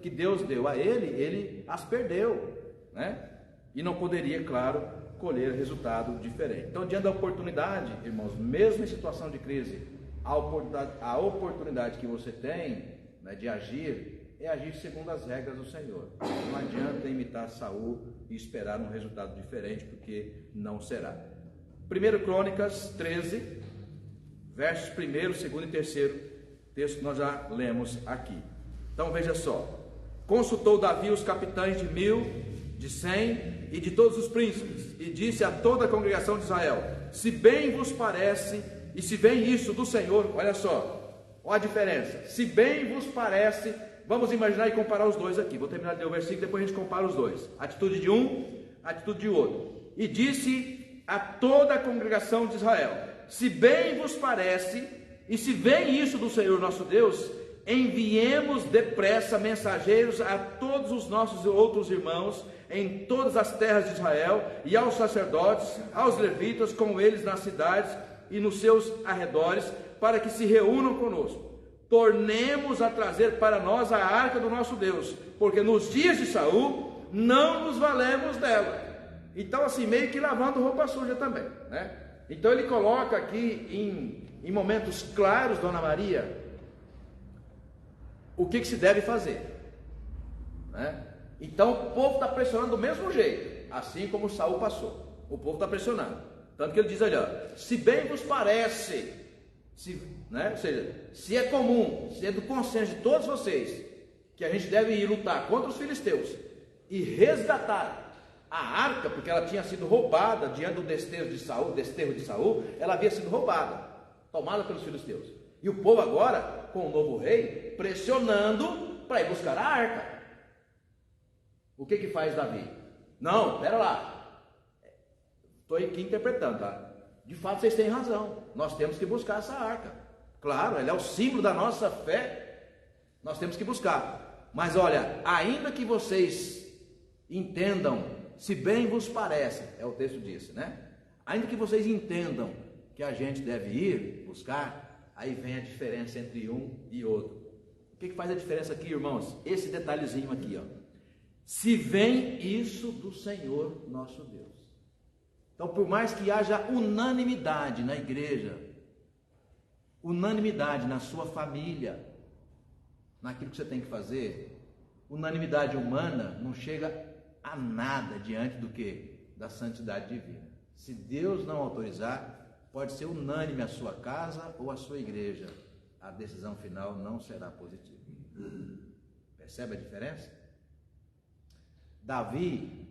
que Deus deu a ele as perdeu, né? E não poderia, claro, colher resultado diferente. Então, diante da oportunidade, irmãos, mesmo em situação de crise, a oportunidade que você tem, né, de agir, é agir segundo as regras do Senhor. Não adianta imitar Saul e esperar um resultado diferente, porque não será. 1 Crônicas 13, versos 1, 2 e 3, texto que nós já lemos aqui. Então veja só: consultou Davi os capitães de 1000, de 100 e de todos os príncipes, e disse a toda a congregação de Israel: se bem vos parece, e se vem isso do Senhor, olha só, olha a diferença, se bem vos parece, vamos imaginar e comparar os dois aqui, vou terminar de ler o versículo, depois a gente compara os dois, atitude de um, atitude de outro. E disse a toda a congregação de Israel: se bem vos parece, e se vem isso do Senhor nosso Deus, enviemos depressa mensageiros a todos os nossos outros irmãos em todas as terras de Israel, e aos sacerdotes, aos levitas, com eles nas cidades e nos seus arredores, para que se reúnam conosco. Tornemos a trazer para nós a arca do nosso Deus, porque nos dias de Saul não nos valemos dela. Então, assim, meio que lavando roupa suja também, né? Então ele coloca aqui em momentos claros, Dona Maria, o que se deve fazer, né? Então o povo está pressionando do mesmo jeito, assim como Saul passou. O povo está pressionando, tanto que ele diz ali, ó, se bem vos parece, né? Ou seja, se é comum, se é do consenso de todos vocês, que a gente deve ir lutar contra os filisteus e resgatar a arca, porque ela tinha sido roubada diante do desterro de Saul, ela havia sido roubada, tomada pelos filisteus. E o povo agora, com o novo rei, pressionando para ir buscar a arca. O que faz Davi? Não, espera lá, estou aqui interpretando, tá? De fato vocês têm razão, nós temos que buscar essa arca. Claro, ela é o símbolo da nossa fé, nós temos que buscar. Mas olha, ainda que vocês entendam, se bem vos parece, é o texto disso, né? Ainda que vocês entendam que a gente deve ir buscar, aí vem a diferença entre um e outro. O que faz a diferença aqui, irmãos? Esse detalhezinho aqui, ó. Se vem isso do Senhor nosso Deus. Então, por mais que haja unanimidade na igreja, unanimidade na sua família, naquilo que você tem que fazer, unanimidade humana não chega a nada diante do que? Da santidade divina. Se Deus não autorizar, pode ser unânime a sua casa ou a sua igreja, a decisão final não será positiva. Percebe a diferença? Davi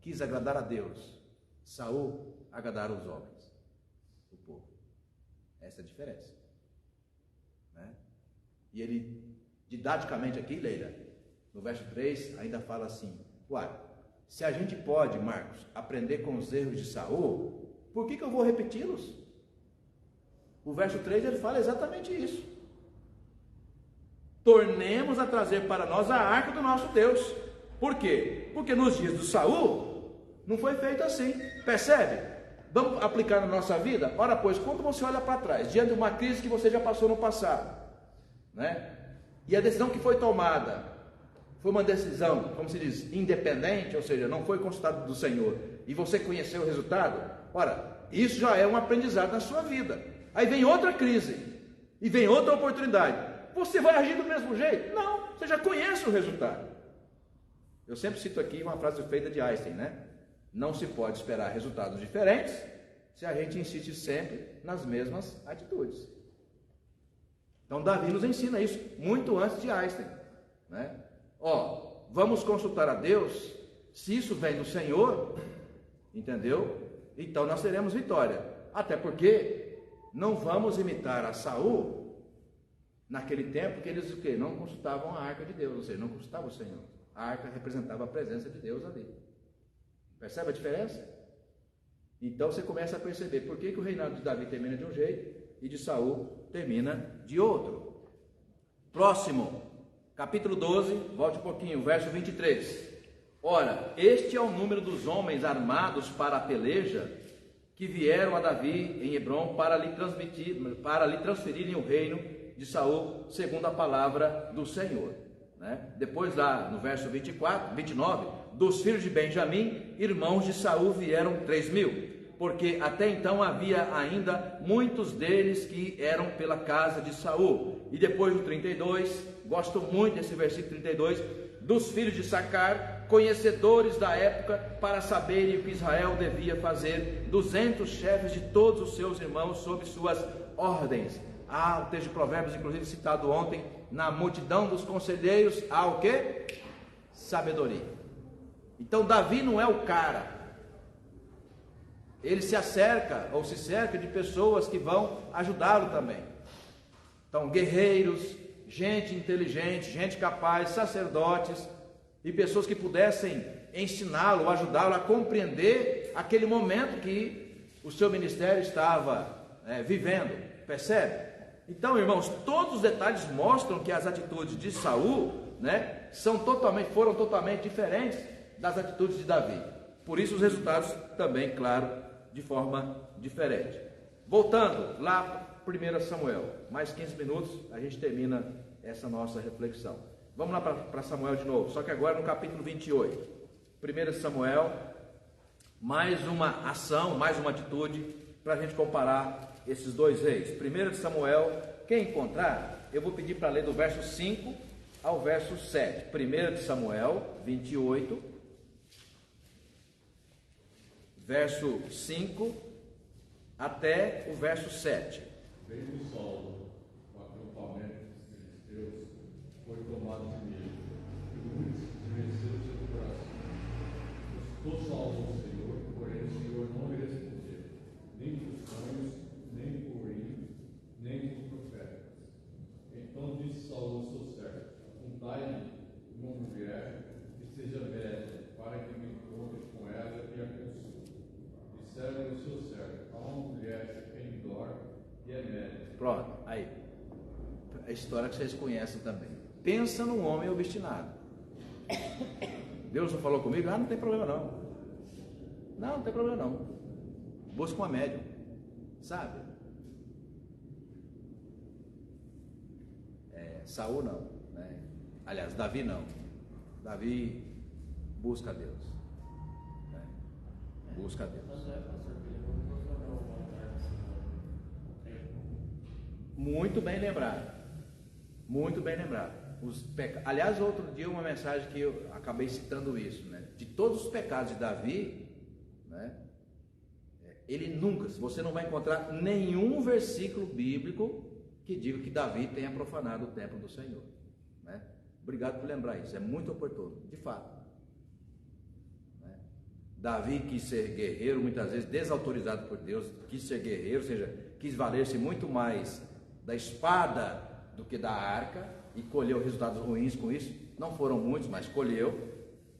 quis agradar a Deus, Saul agradar os homens. Essa é a diferença. Né? E ele, didaticamente aqui, Leila, no verso 3, ainda fala assim: uai, se a gente pode, Marcos, aprender com os erros de Saul, por que eu vou repeti-los? O verso 3 ele fala exatamente isso. Tornemos a trazer para nós a arca do nosso Deus. Por quê? Porque nos dias do Saul não foi feito assim. Percebe? Vamos aplicar na nossa vida? Ora, pois, quando você olha para trás, diante de uma crise que você já passou no passado, né? E a decisão que foi tomada foi uma decisão, como se diz, independente, ou seja, não foi consultado do Senhor, e você conheceu o resultado, ora, isso já é um aprendizado na sua vida. Aí vem outra crise, e vem outra oportunidade. Você vai agir do mesmo jeito? Não, você já conhece o resultado. Eu sempre cito aqui uma frase feita de Einstein, né? Não se pode esperar resultados diferentes se a gente insiste sempre nas mesmas atitudes. Então Davi nos ensina isso muito antes de Einstein, né? Vamos consultar a Deus, se isso vem do Senhor, entendeu? Então nós teremos vitória. Até porque não vamos imitar a Saul naquele tempo que eles não consultavam a arca de Deus, ou seja, não consultavam o Senhor. A arca representava a presença de Deus ali. Percebe a diferença? Então você começa a perceber por que o reinado de Davi termina de um jeito e de Saul termina de outro. Próximo, capítulo 12, volte um pouquinho, verso 23. Ora, este é o número dos homens armados para a peleja que vieram a Davi em Hebrom para lhe transferirem o reino de Saul, segundo a palavra do Senhor. Né? Depois lá no verso 29, dos filhos de Benjamim, irmãos de Saul, vieram 3.000, porque até então havia ainda muitos deles que eram pela casa de Saul. E depois do 32, gosto muito desse versículo 32, dos filhos de Sacar, conhecedores da época, para saberem o que Israel devia fazer, 200 chefes de todos os seus irmãos sob suas ordens. O texto de Provérbios, inclusive citado ontem, na multidão dos conselheiros há o quê? Sabedoria. Então Davi não é o cara. Ele se cerca de pessoas que vão ajudá-lo também. Então guerreiros, gente inteligente, gente capaz, sacerdotes e pessoas que pudessem ensiná-lo, ajudá-lo a compreender aquele momento que o seu ministério estava vivendo. Percebe? Então, irmãos, todos os detalhes mostram que as atitudes de Saul, né, foram totalmente diferentes das atitudes de Davi. Por isso os resultados também, claro, de forma diferente. Voltando lá para 1 Samuel, mais 15 minutos, a gente termina essa nossa reflexão. Vamos lá para Samuel de novo, só que agora no capítulo 28. 1 Samuel, mais uma ação, mais uma atitude, para a gente comparar esses dois reis. 1 Samuel, quem encontrar, eu vou pedir para ler do verso 5 ao verso 7. 1 Samuel 28, verso 5 até o verso 7. Veio Saulo, o acampamento dos filisteus foi tomado de medo, e muitos endureceu seu coração. Buscou Saulo o Senhor, porém o Senhor não lhe respondeu, nem por sonhos, nem por hino, nem por profetas. Então disse Saulo ao seu servo: Juntai-me uma mulher que seja média, para que me encontre com ela e a consulte. Disseram o seu servo: há uma mulher que tem dor e é média. Pronto, aí, a história que vocês conhecem também. Pensa num homem obstinado. Deus não falou comigo? Não tem problema não. Não tem problema não. Busca uma médium, sabe? Saul não, né? Aliás, Davi não. Davi busca a Deus, né? Busca a Deus. Muito bem lembrado. Muito bem lembrado. Aliás, outro dia uma mensagem que eu acabei citando isso, né? De todos os pecados de Davi, né? Ele nunca, você não vai encontrar nenhum versículo bíblico que diga que Davi tenha profanado o templo do Senhor, né? Obrigado por lembrar isso, é muito oportuno, de fato, né? Davi quis ser guerreiro, muitas vezes desautorizado por Deus, quis ser guerreiro, ou seja, quis valer-se muito mais da espada do que da arca, e colheu resultados ruins com isso. Não foram muitos, mas colheu,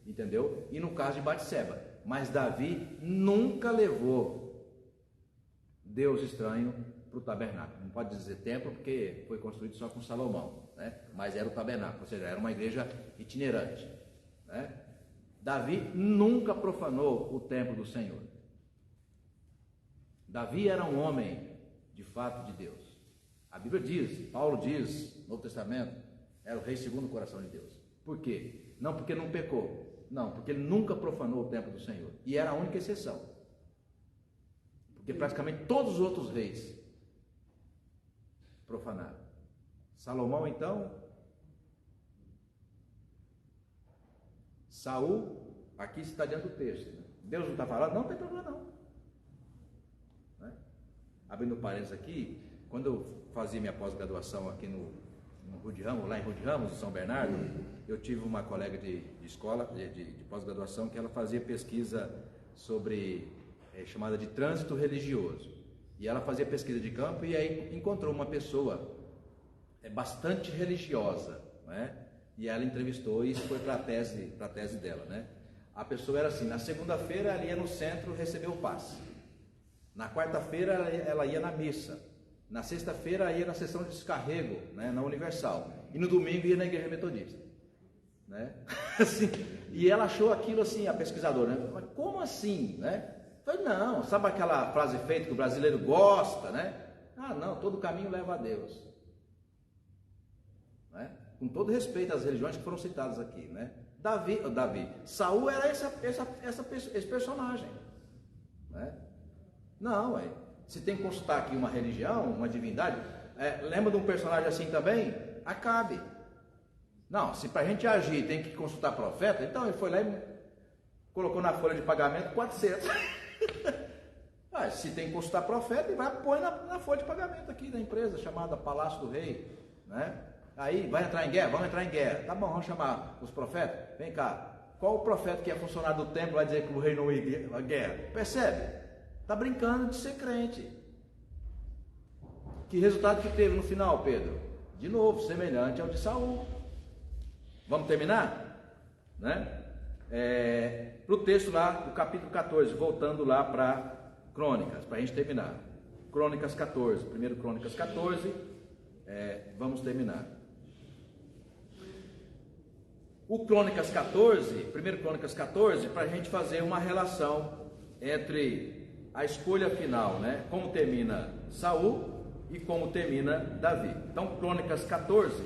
entendeu? E no caso de Batseba, mas Davi nunca levou Deus estranho para o tabernáculo. Não pode dizer templo, porque foi construído só com Salomão, né? Mas era o tabernáculo, ou seja, era uma igreja itinerante, né? Davi nunca profanou o templo do Senhor. Davi era um homem de fato de Deus. A Bíblia diz, Paulo diz no Novo Testamento, era o rei segundo o coração de Deus. Por quê? Não porque não pecou, não, porque ele nunca profanou o templo do Senhor, e era a única exceção, porque praticamente todos os outros reis profanaram. Salomão, então, Saul, aqui está diante do texto, né? Deus não está falando, não tem problema não, né? Abrindo parênteses aqui, quando eu fazia minha pós-graduação aqui no Rude Ramos, lá em Rude Ramos, em São Bernardo, eu tive uma colega de escola, de pós-graduação, que ela fazia pesquisa sobre, chamada de trânsito religioso, e ela fazia pesquisa de campo, e aí encontrou uma pessoa bastante religiosa, né? E ela entrevistou, e isso foi para a tese dela, né? A pessoa era assim, na segunda-feira ela ia no centro receber o passe, na quarta-feira ela ia na missa, na sexta-feira ela ia na sessão de descarrego, né, na Universal, e no domingo ia na igreja metodista, né? Assim, e ela achou aquilo assim, a pesquisadora, né? Mas como assim, né? Falei, não, sabe aquela frase feita que o brasileiro gosta, né? Ah, não, todo caminho leva a Deus, né? Com todo respeito às religiões que foram citadas aqui, né? Saul era esse personagem, né? Não, se tem que consultar aqui uma religião, uma divindade, lembra de um personagem assim também? Acabe. Não, se para a gente agir tem que consultar profeta, então ele foi lá e colocou na folha de pagamento 400. Se tem que consultar profeta, ele vai pôr na folha de pagamento aqui da empresa, chamada Palácio do Rei, né? Aí, vai entrar em guerra? Vamos entrar em guerra. Tá bom, vamos chamar os profetas? Vem cá, qual o profeta que é funcionário do templo vai dizer que o rei não ia à guerra? Percebe? Está brincando de ser crente. Que resultado que teve no final, Pedro? De novo, semelhante ao de Saul. Vamos terminar? Né? Para o texto lá, do capítulo 14, voltando lá para Crônicas, para a gente terminar. Crônicas 14, primeiro Crônicas 14, vamos terminar. O Crônicas 14, primeiro Crônicas 14, para a gente fazer uma relação entre a escolha final, né? Como termina Saul e como termina Davi. Então, Crônicas 14,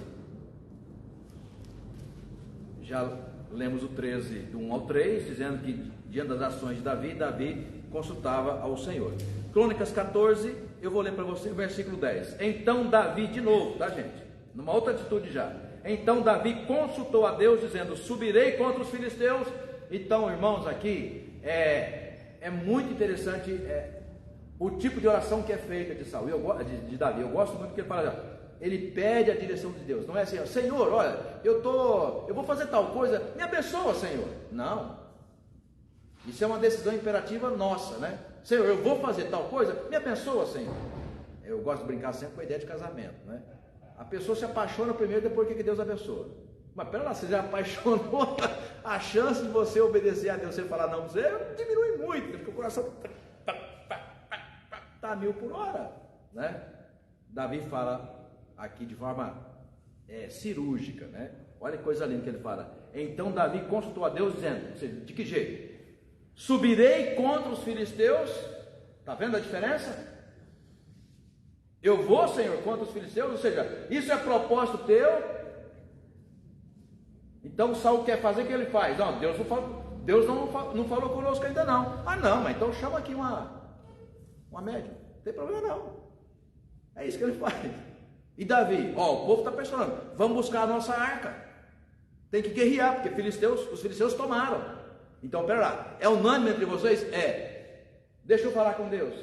já lemos o 13, do 1 ao 3, dizendo que diante das ações de Davi consultava ao Senhor. Crônicas 14, eu vou ler para você o versículo 10. Então Davi, de novo, tá gente? Numa outra atitude já. Então Davi consultou a Deus, dizendo, subirei contra os filisteus. Então, irmãos, aqui é muito interessante o tipo de oração que é feita de Saul, de Davi. Eu gosto muito porque ele fala, ele pede a direção de Deus. Não é assim, Senhor, olha, eu vou fazer tal coisa, me abençoa, Senhor. Não. Isso é uma decisão imperativa nossa, né? Senhor, eu vou fazer tal coisa, me abençoa, Senhor. Eu gosto de brincar sempre com a ideia de casamento, né? A pessoa se apaixona primeiro, depois que Deus abençoa. Mas pera lá, você já apaixonou, a chance de você obedecer a Deus, você falar não para você, diminui muito, porque o coração está 1000 por hora, né? Davi fala aqui de forma cirúrgica, né? Olha que coisa linda que ele fala. Então Davi consultou a Deus dizendo, de que jeito? Subirei contra os filisteus. Está vendo a diferença? Eu vou, Senhor, contra os filisteus, ou seja, isso é propósito teu. Então Saul quer fazer, o que ele faz? Não, Deus não falou conosco ainda não. Ah não, mas então chama aqui uma médium, não tem problema não. É isso que ele faz. E Davi, o povo está pressionando, vamos buscar a nossa arca, tem que guerrear, porque os filisteus tomaram. Então, pera lá, é unânime entre vocês? Deixa eu falar com Deus.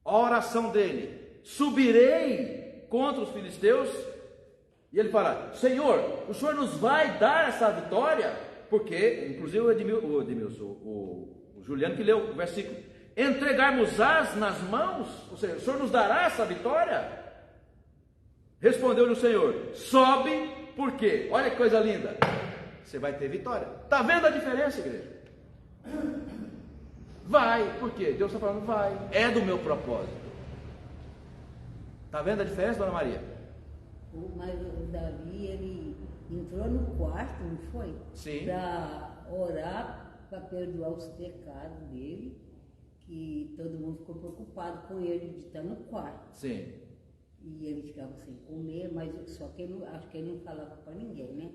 A oração dele, subirei contra os filisteus, e ele fala, Senhor, o Senhor nos vai dar essa vitória? porque, inclusive o Edmilson, o Juliano que leu o versículo, entregarmos-ás nas mãos, ou seja, o Senhor nos dará essa vitória? Respondeu-lhe o Senhor, sobe, por quê? Olha que coisa linda, você vai ter vitória. Está vendo a diferença, igreja? Vai, por quê? Deus está falando, vai, é do meu propósito. Está vendo a diferença, dona Maria? Mas o Davi, ele entrou no quarto, não foi? Sim. Para orar, para perdoar os pecados dele, que todo mundo ficou preocupado com ele de estar no quarto. Sim. E ele ficava sem comer, mas só que ele, acho que ele não falava para ninguém, né?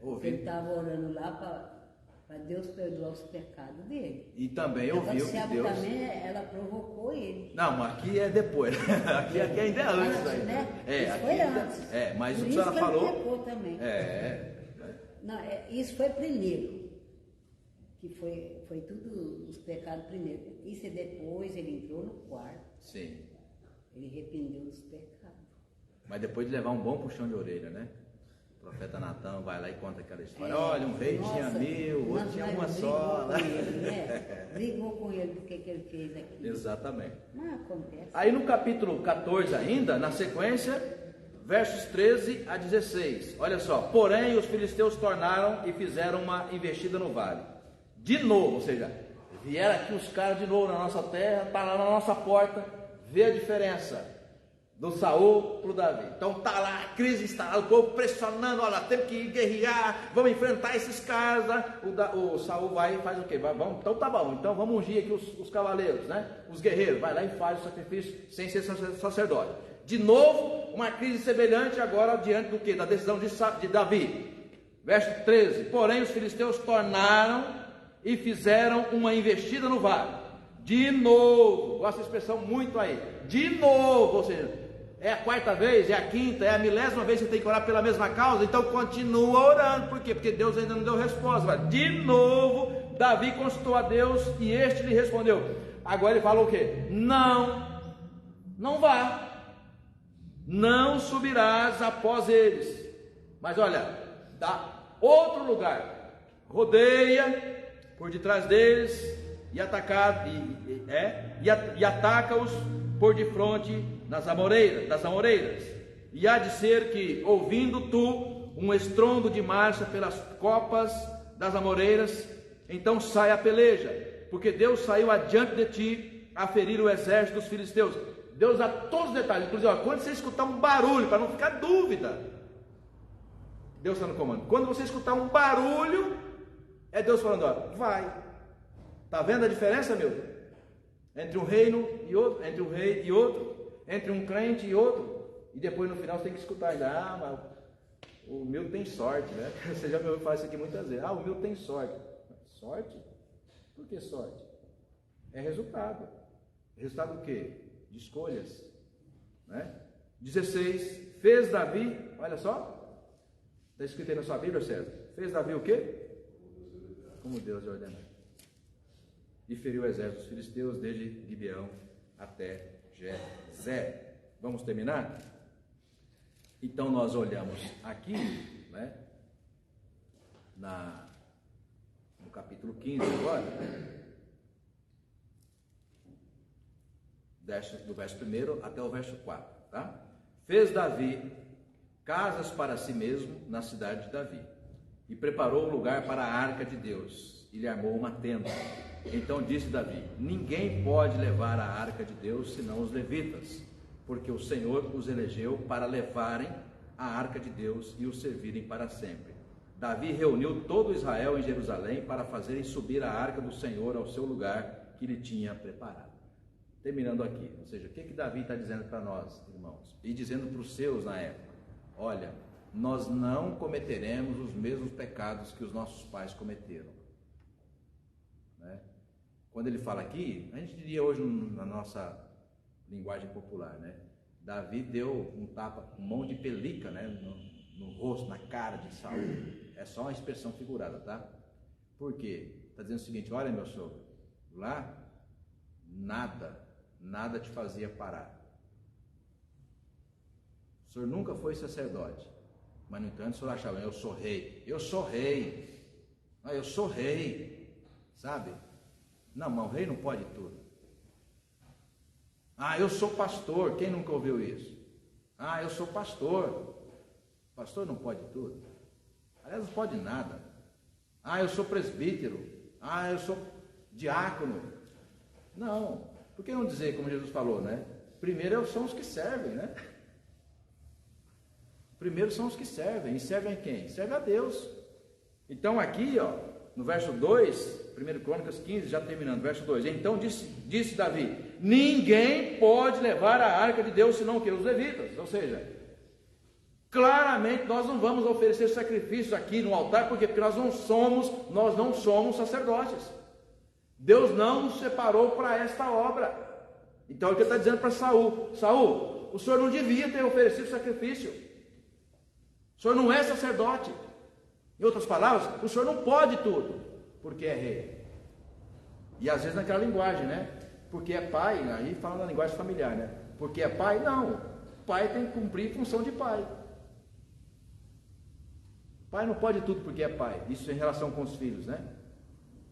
Ouvi. Ele estava orando lá para Deus perdoar os pecados dele. E também ouviu que Deus... também, ela provocou ele. Não, mas aqui é depois. aqui ainda é antes. Antes, né? Isso aqui foi antes. Mas por o que a isso senhora que falou... ele pecou também. Não, isso foi primeiro. Que foi tudo os pecados primeiro. Isso é depois, ele entrou no quarto. Sim. Ele arrependeu dos pecados. Mas depois de levar um bom puxão de orelha, né? O profeta Natã vai lá e conta aquela história. Olha, um rei tinha 1000, o outro tinha uma só. Brigou com ele porque ele fez aqui. Exatamente. Não acontece. Aí no capítulo 14 ainda, na sequência, versos 13 a 16. Olha só. Porém, os filisteus tornaram e fizeram uma investida no vale. De novo, ou seja, vieram aqui os caras de novo na nossa terra, tá lá na nossa porta, vê a diferença do Saul para o Davi. Então tá lá, a crise está, o povo pressionando, olha, temos que guerrear, vamos enfrentar esses caras, né? O Saul vai e faz o quê? Vamos, então tá bom, então vamos ungir aqui os cavaleiros, né? Os guerreiros, vai lá e faz o sacrifício sem ser sacerdote. De novo, uma crise semelhante agora diante do quê? Da decisão de Davi. Verso 13, porém os filisteus tornaram e fizeram uma investida no vale. De novo, gosto da expressão muito aí, de novo, ou seja, é a quarta vez, é a quinta, é a 1000ª vez que você tem que orar pela mesma causa, então continua orando, por quê? Porque Deus ainda não deu resposta. De novo, Davi consultou a Deus e este lhe respondeu. Agora ele fala o quê? Não vá, não subirás após eles, mas olha, dá outro lugar, rodeia por detrás deles e ataca-os por defronte das amoreiras. E há de ser que, ouvindo tu um estrondo de marcha pelas copas das amoreiras, então sai a peleja, porque Deus saiu adiante de ti a ferir o exército dos filisteus. Deus dá todos os detalhes, inclusive, quando você escutar um barulho, para não ficar dúvida, Deus está no comando. Quando você escutar um barulho, é Deus falando, vai. Está vendo a diferença, meu? Entre um reino e outro, entre um rei e outro, entre um crente e outro, e depois no final você tem que escutar ainda, mas o meu tem sorte, né? Você já me ouviu falar isso aqui muitas vezes, o meu tem sorte. Sorte? Por que sorte? É resultado. Resultado do quê? De escolhas, né? 16, fez Davi, olha só, está escrito aí na sua Bíblia, César, fez Davi o quê? Como Deus lhe ordenou. E feriu o exército dos filisteus desde Gibeão até Jezé. Vamos terminar? Então nós olhamos aqui, né, no capítulo 15 agora, do verso 1 até o verso 4, tá? Fez Davi casas para si mesmo na cidade de Davi, e preparou um lugar para a arca de Deus, e lhe armou uma tenda. Então disse Davi, ninguém pode levar a arca de Deus, senão os levitas, porque o Senhor os elegeu para levarem a arca de Deus e o servirem para sempre. Davi reuniu todo Israel em Jerusalém para fazerem subir a arca do Senhor ao seu lugar que lhe tinha preparado. Terminando aqui, ou seja, o que Davi está dizendo para nós, irmãos? E dizendo para os seus na época, olha, nós não cometeremos os mesmos pecados que os nossos pais cometeram, né? Quando ele fala aqui, a gente diria hoje na nossa linguagem popular, né? Davi deu um tapa, um monte de pelica, né? No rosto, na cara de Saul. É só uma expressão figurada, tá? Por quê? Está dizendo o seguinte, olha meu sogro, lá nada te fazia parar. O senhor nunca foi sacerdote, mas no entanto o senhor achava, eu sou rei. Ah, eu sou rei, sabe? Não, mas o rei não pode tudo. Ah, eu sou pastor, quem nunca ouviu isso? Ah, eu sou pastor. Pastor não pode tudo. Aliás, não pode nada. Ah, eu sou presbítero. Ah, eu sou diácono. Não, por que não dizer como Jesus falou, né? Primeiro são os que servem, né? Primeiro são os que servem. E servem a quem? Servem a Deus. Então aqui, ó, no verso 2, 1 Crônicas 15, já terminando, verso 2. Então disse Davi: ninguém pode levar a arca de Deus senão que os levitas. Ou seja, claramente nós não vamos oferecer sacrifícios aqui no altar, porque nós não somos sacerdotes. Deus não nos separou para esta obra. Então ele está dizendo para Saul: Saul, o senhor não devia ter oferecido sacrifício. O senhor não é sacerdote. Em outras palavras, o senhor não pode tudo, porque é rei. E às vezes naquela linguagem, né? Porque é pai, aí falando na linguagem familiar, né? Porque é pai, não. Pai tem que cumprir função de pai. Pai não pode tudo porque é pai. Isso em relação com os filhos, né?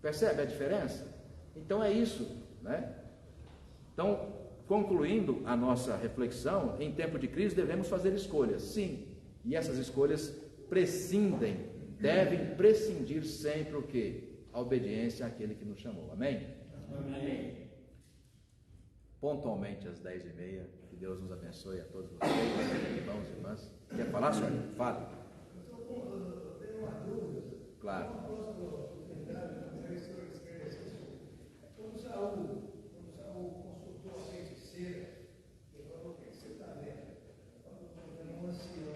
Percebe a diferença? Então é isso, né? Então, concluindo a nossa reflexão, em tempo de crise devemos fazer escolhas, sim. E essas escolhas devem prescindir sempre o quê? A obediência àquele que nos chamou. Amém? Amém. Pontualmente às 10h30. Que Deus nos abençoe a todos vocês, irmãos e irmãs. Quer falar, senhor? Fale. Eu tenho uma dúvida. Claro. Quando Saul consultou a feiticeira, ele falou: o que você está vendo? Quando tem um ancião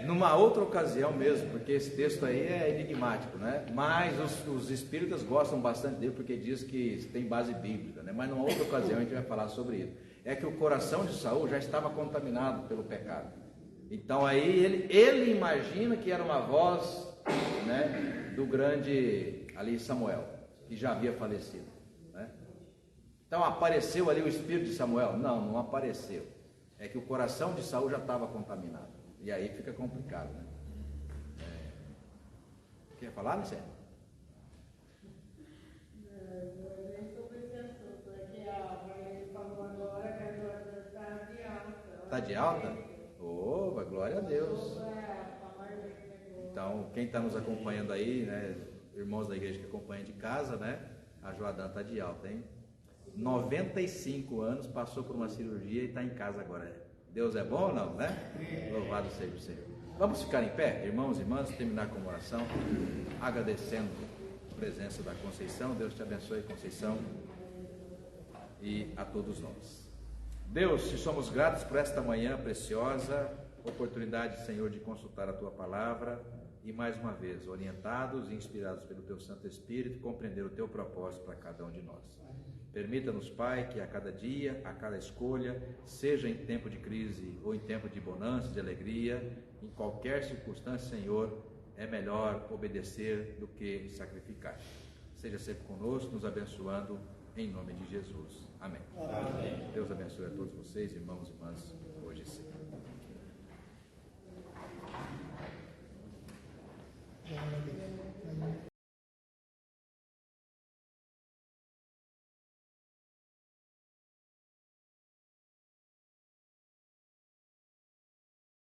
numa outra ocasião mesmo, porque esse texto aí é enigmático, né? Mas os espíritas gostam bastante dele, porque diz que tem base bíblica, né? Mas numa outra ocasião a gente vai falar sobre isso. É que o coração de Saul já estava contaminado pelo pecado. Então aí ele imagina que era uma voz, né, do grande ali Samuel, que já havia falecido, né? Então apareceu ali o espírito de Samuel? Não apareceu. É que o coração de Saul já estava contaminado. E aí fica complicado, né? Quer falar, Nicé? Está de alta? Opa, glória a Deus. Então, quem está nos acompanhando aí, né, irmãos da igreja que acompanham de casa, né, a Joadã está de alta, hein? 95 anos, passou por uma cirurgia e está em casa agora. Deus é bom ou não, né? Louvado seja o Senhor. Vamos ficar em pé, irmãos e irmãs, terminar com uma oração, agradecendo a presença da Conceição. Deus te abençoe, Conceição, e a todos nós. Deus, te somos gratos por esta manhã preciosa, oportunidade, Senhor, de consultar a Tua Palavra e, mais uma vez, orientados e inspirados pelo Teu Santo Espírito, compreender o Teu propósito para cada um de nós. Permita-nos, Pai, que a cada dia, a cada escolha, seja em tempo de crise ou em tempo de bonança, de alegria, em qualquer circunstância, Senhor, é melhor obedecer do que sacrificar. Seja sempre conosco, nos abençoando, em nome de Jesus. Amém. Amém. Deus abençoe a todos vocês, irmãos e irmãs, hoje e sempre.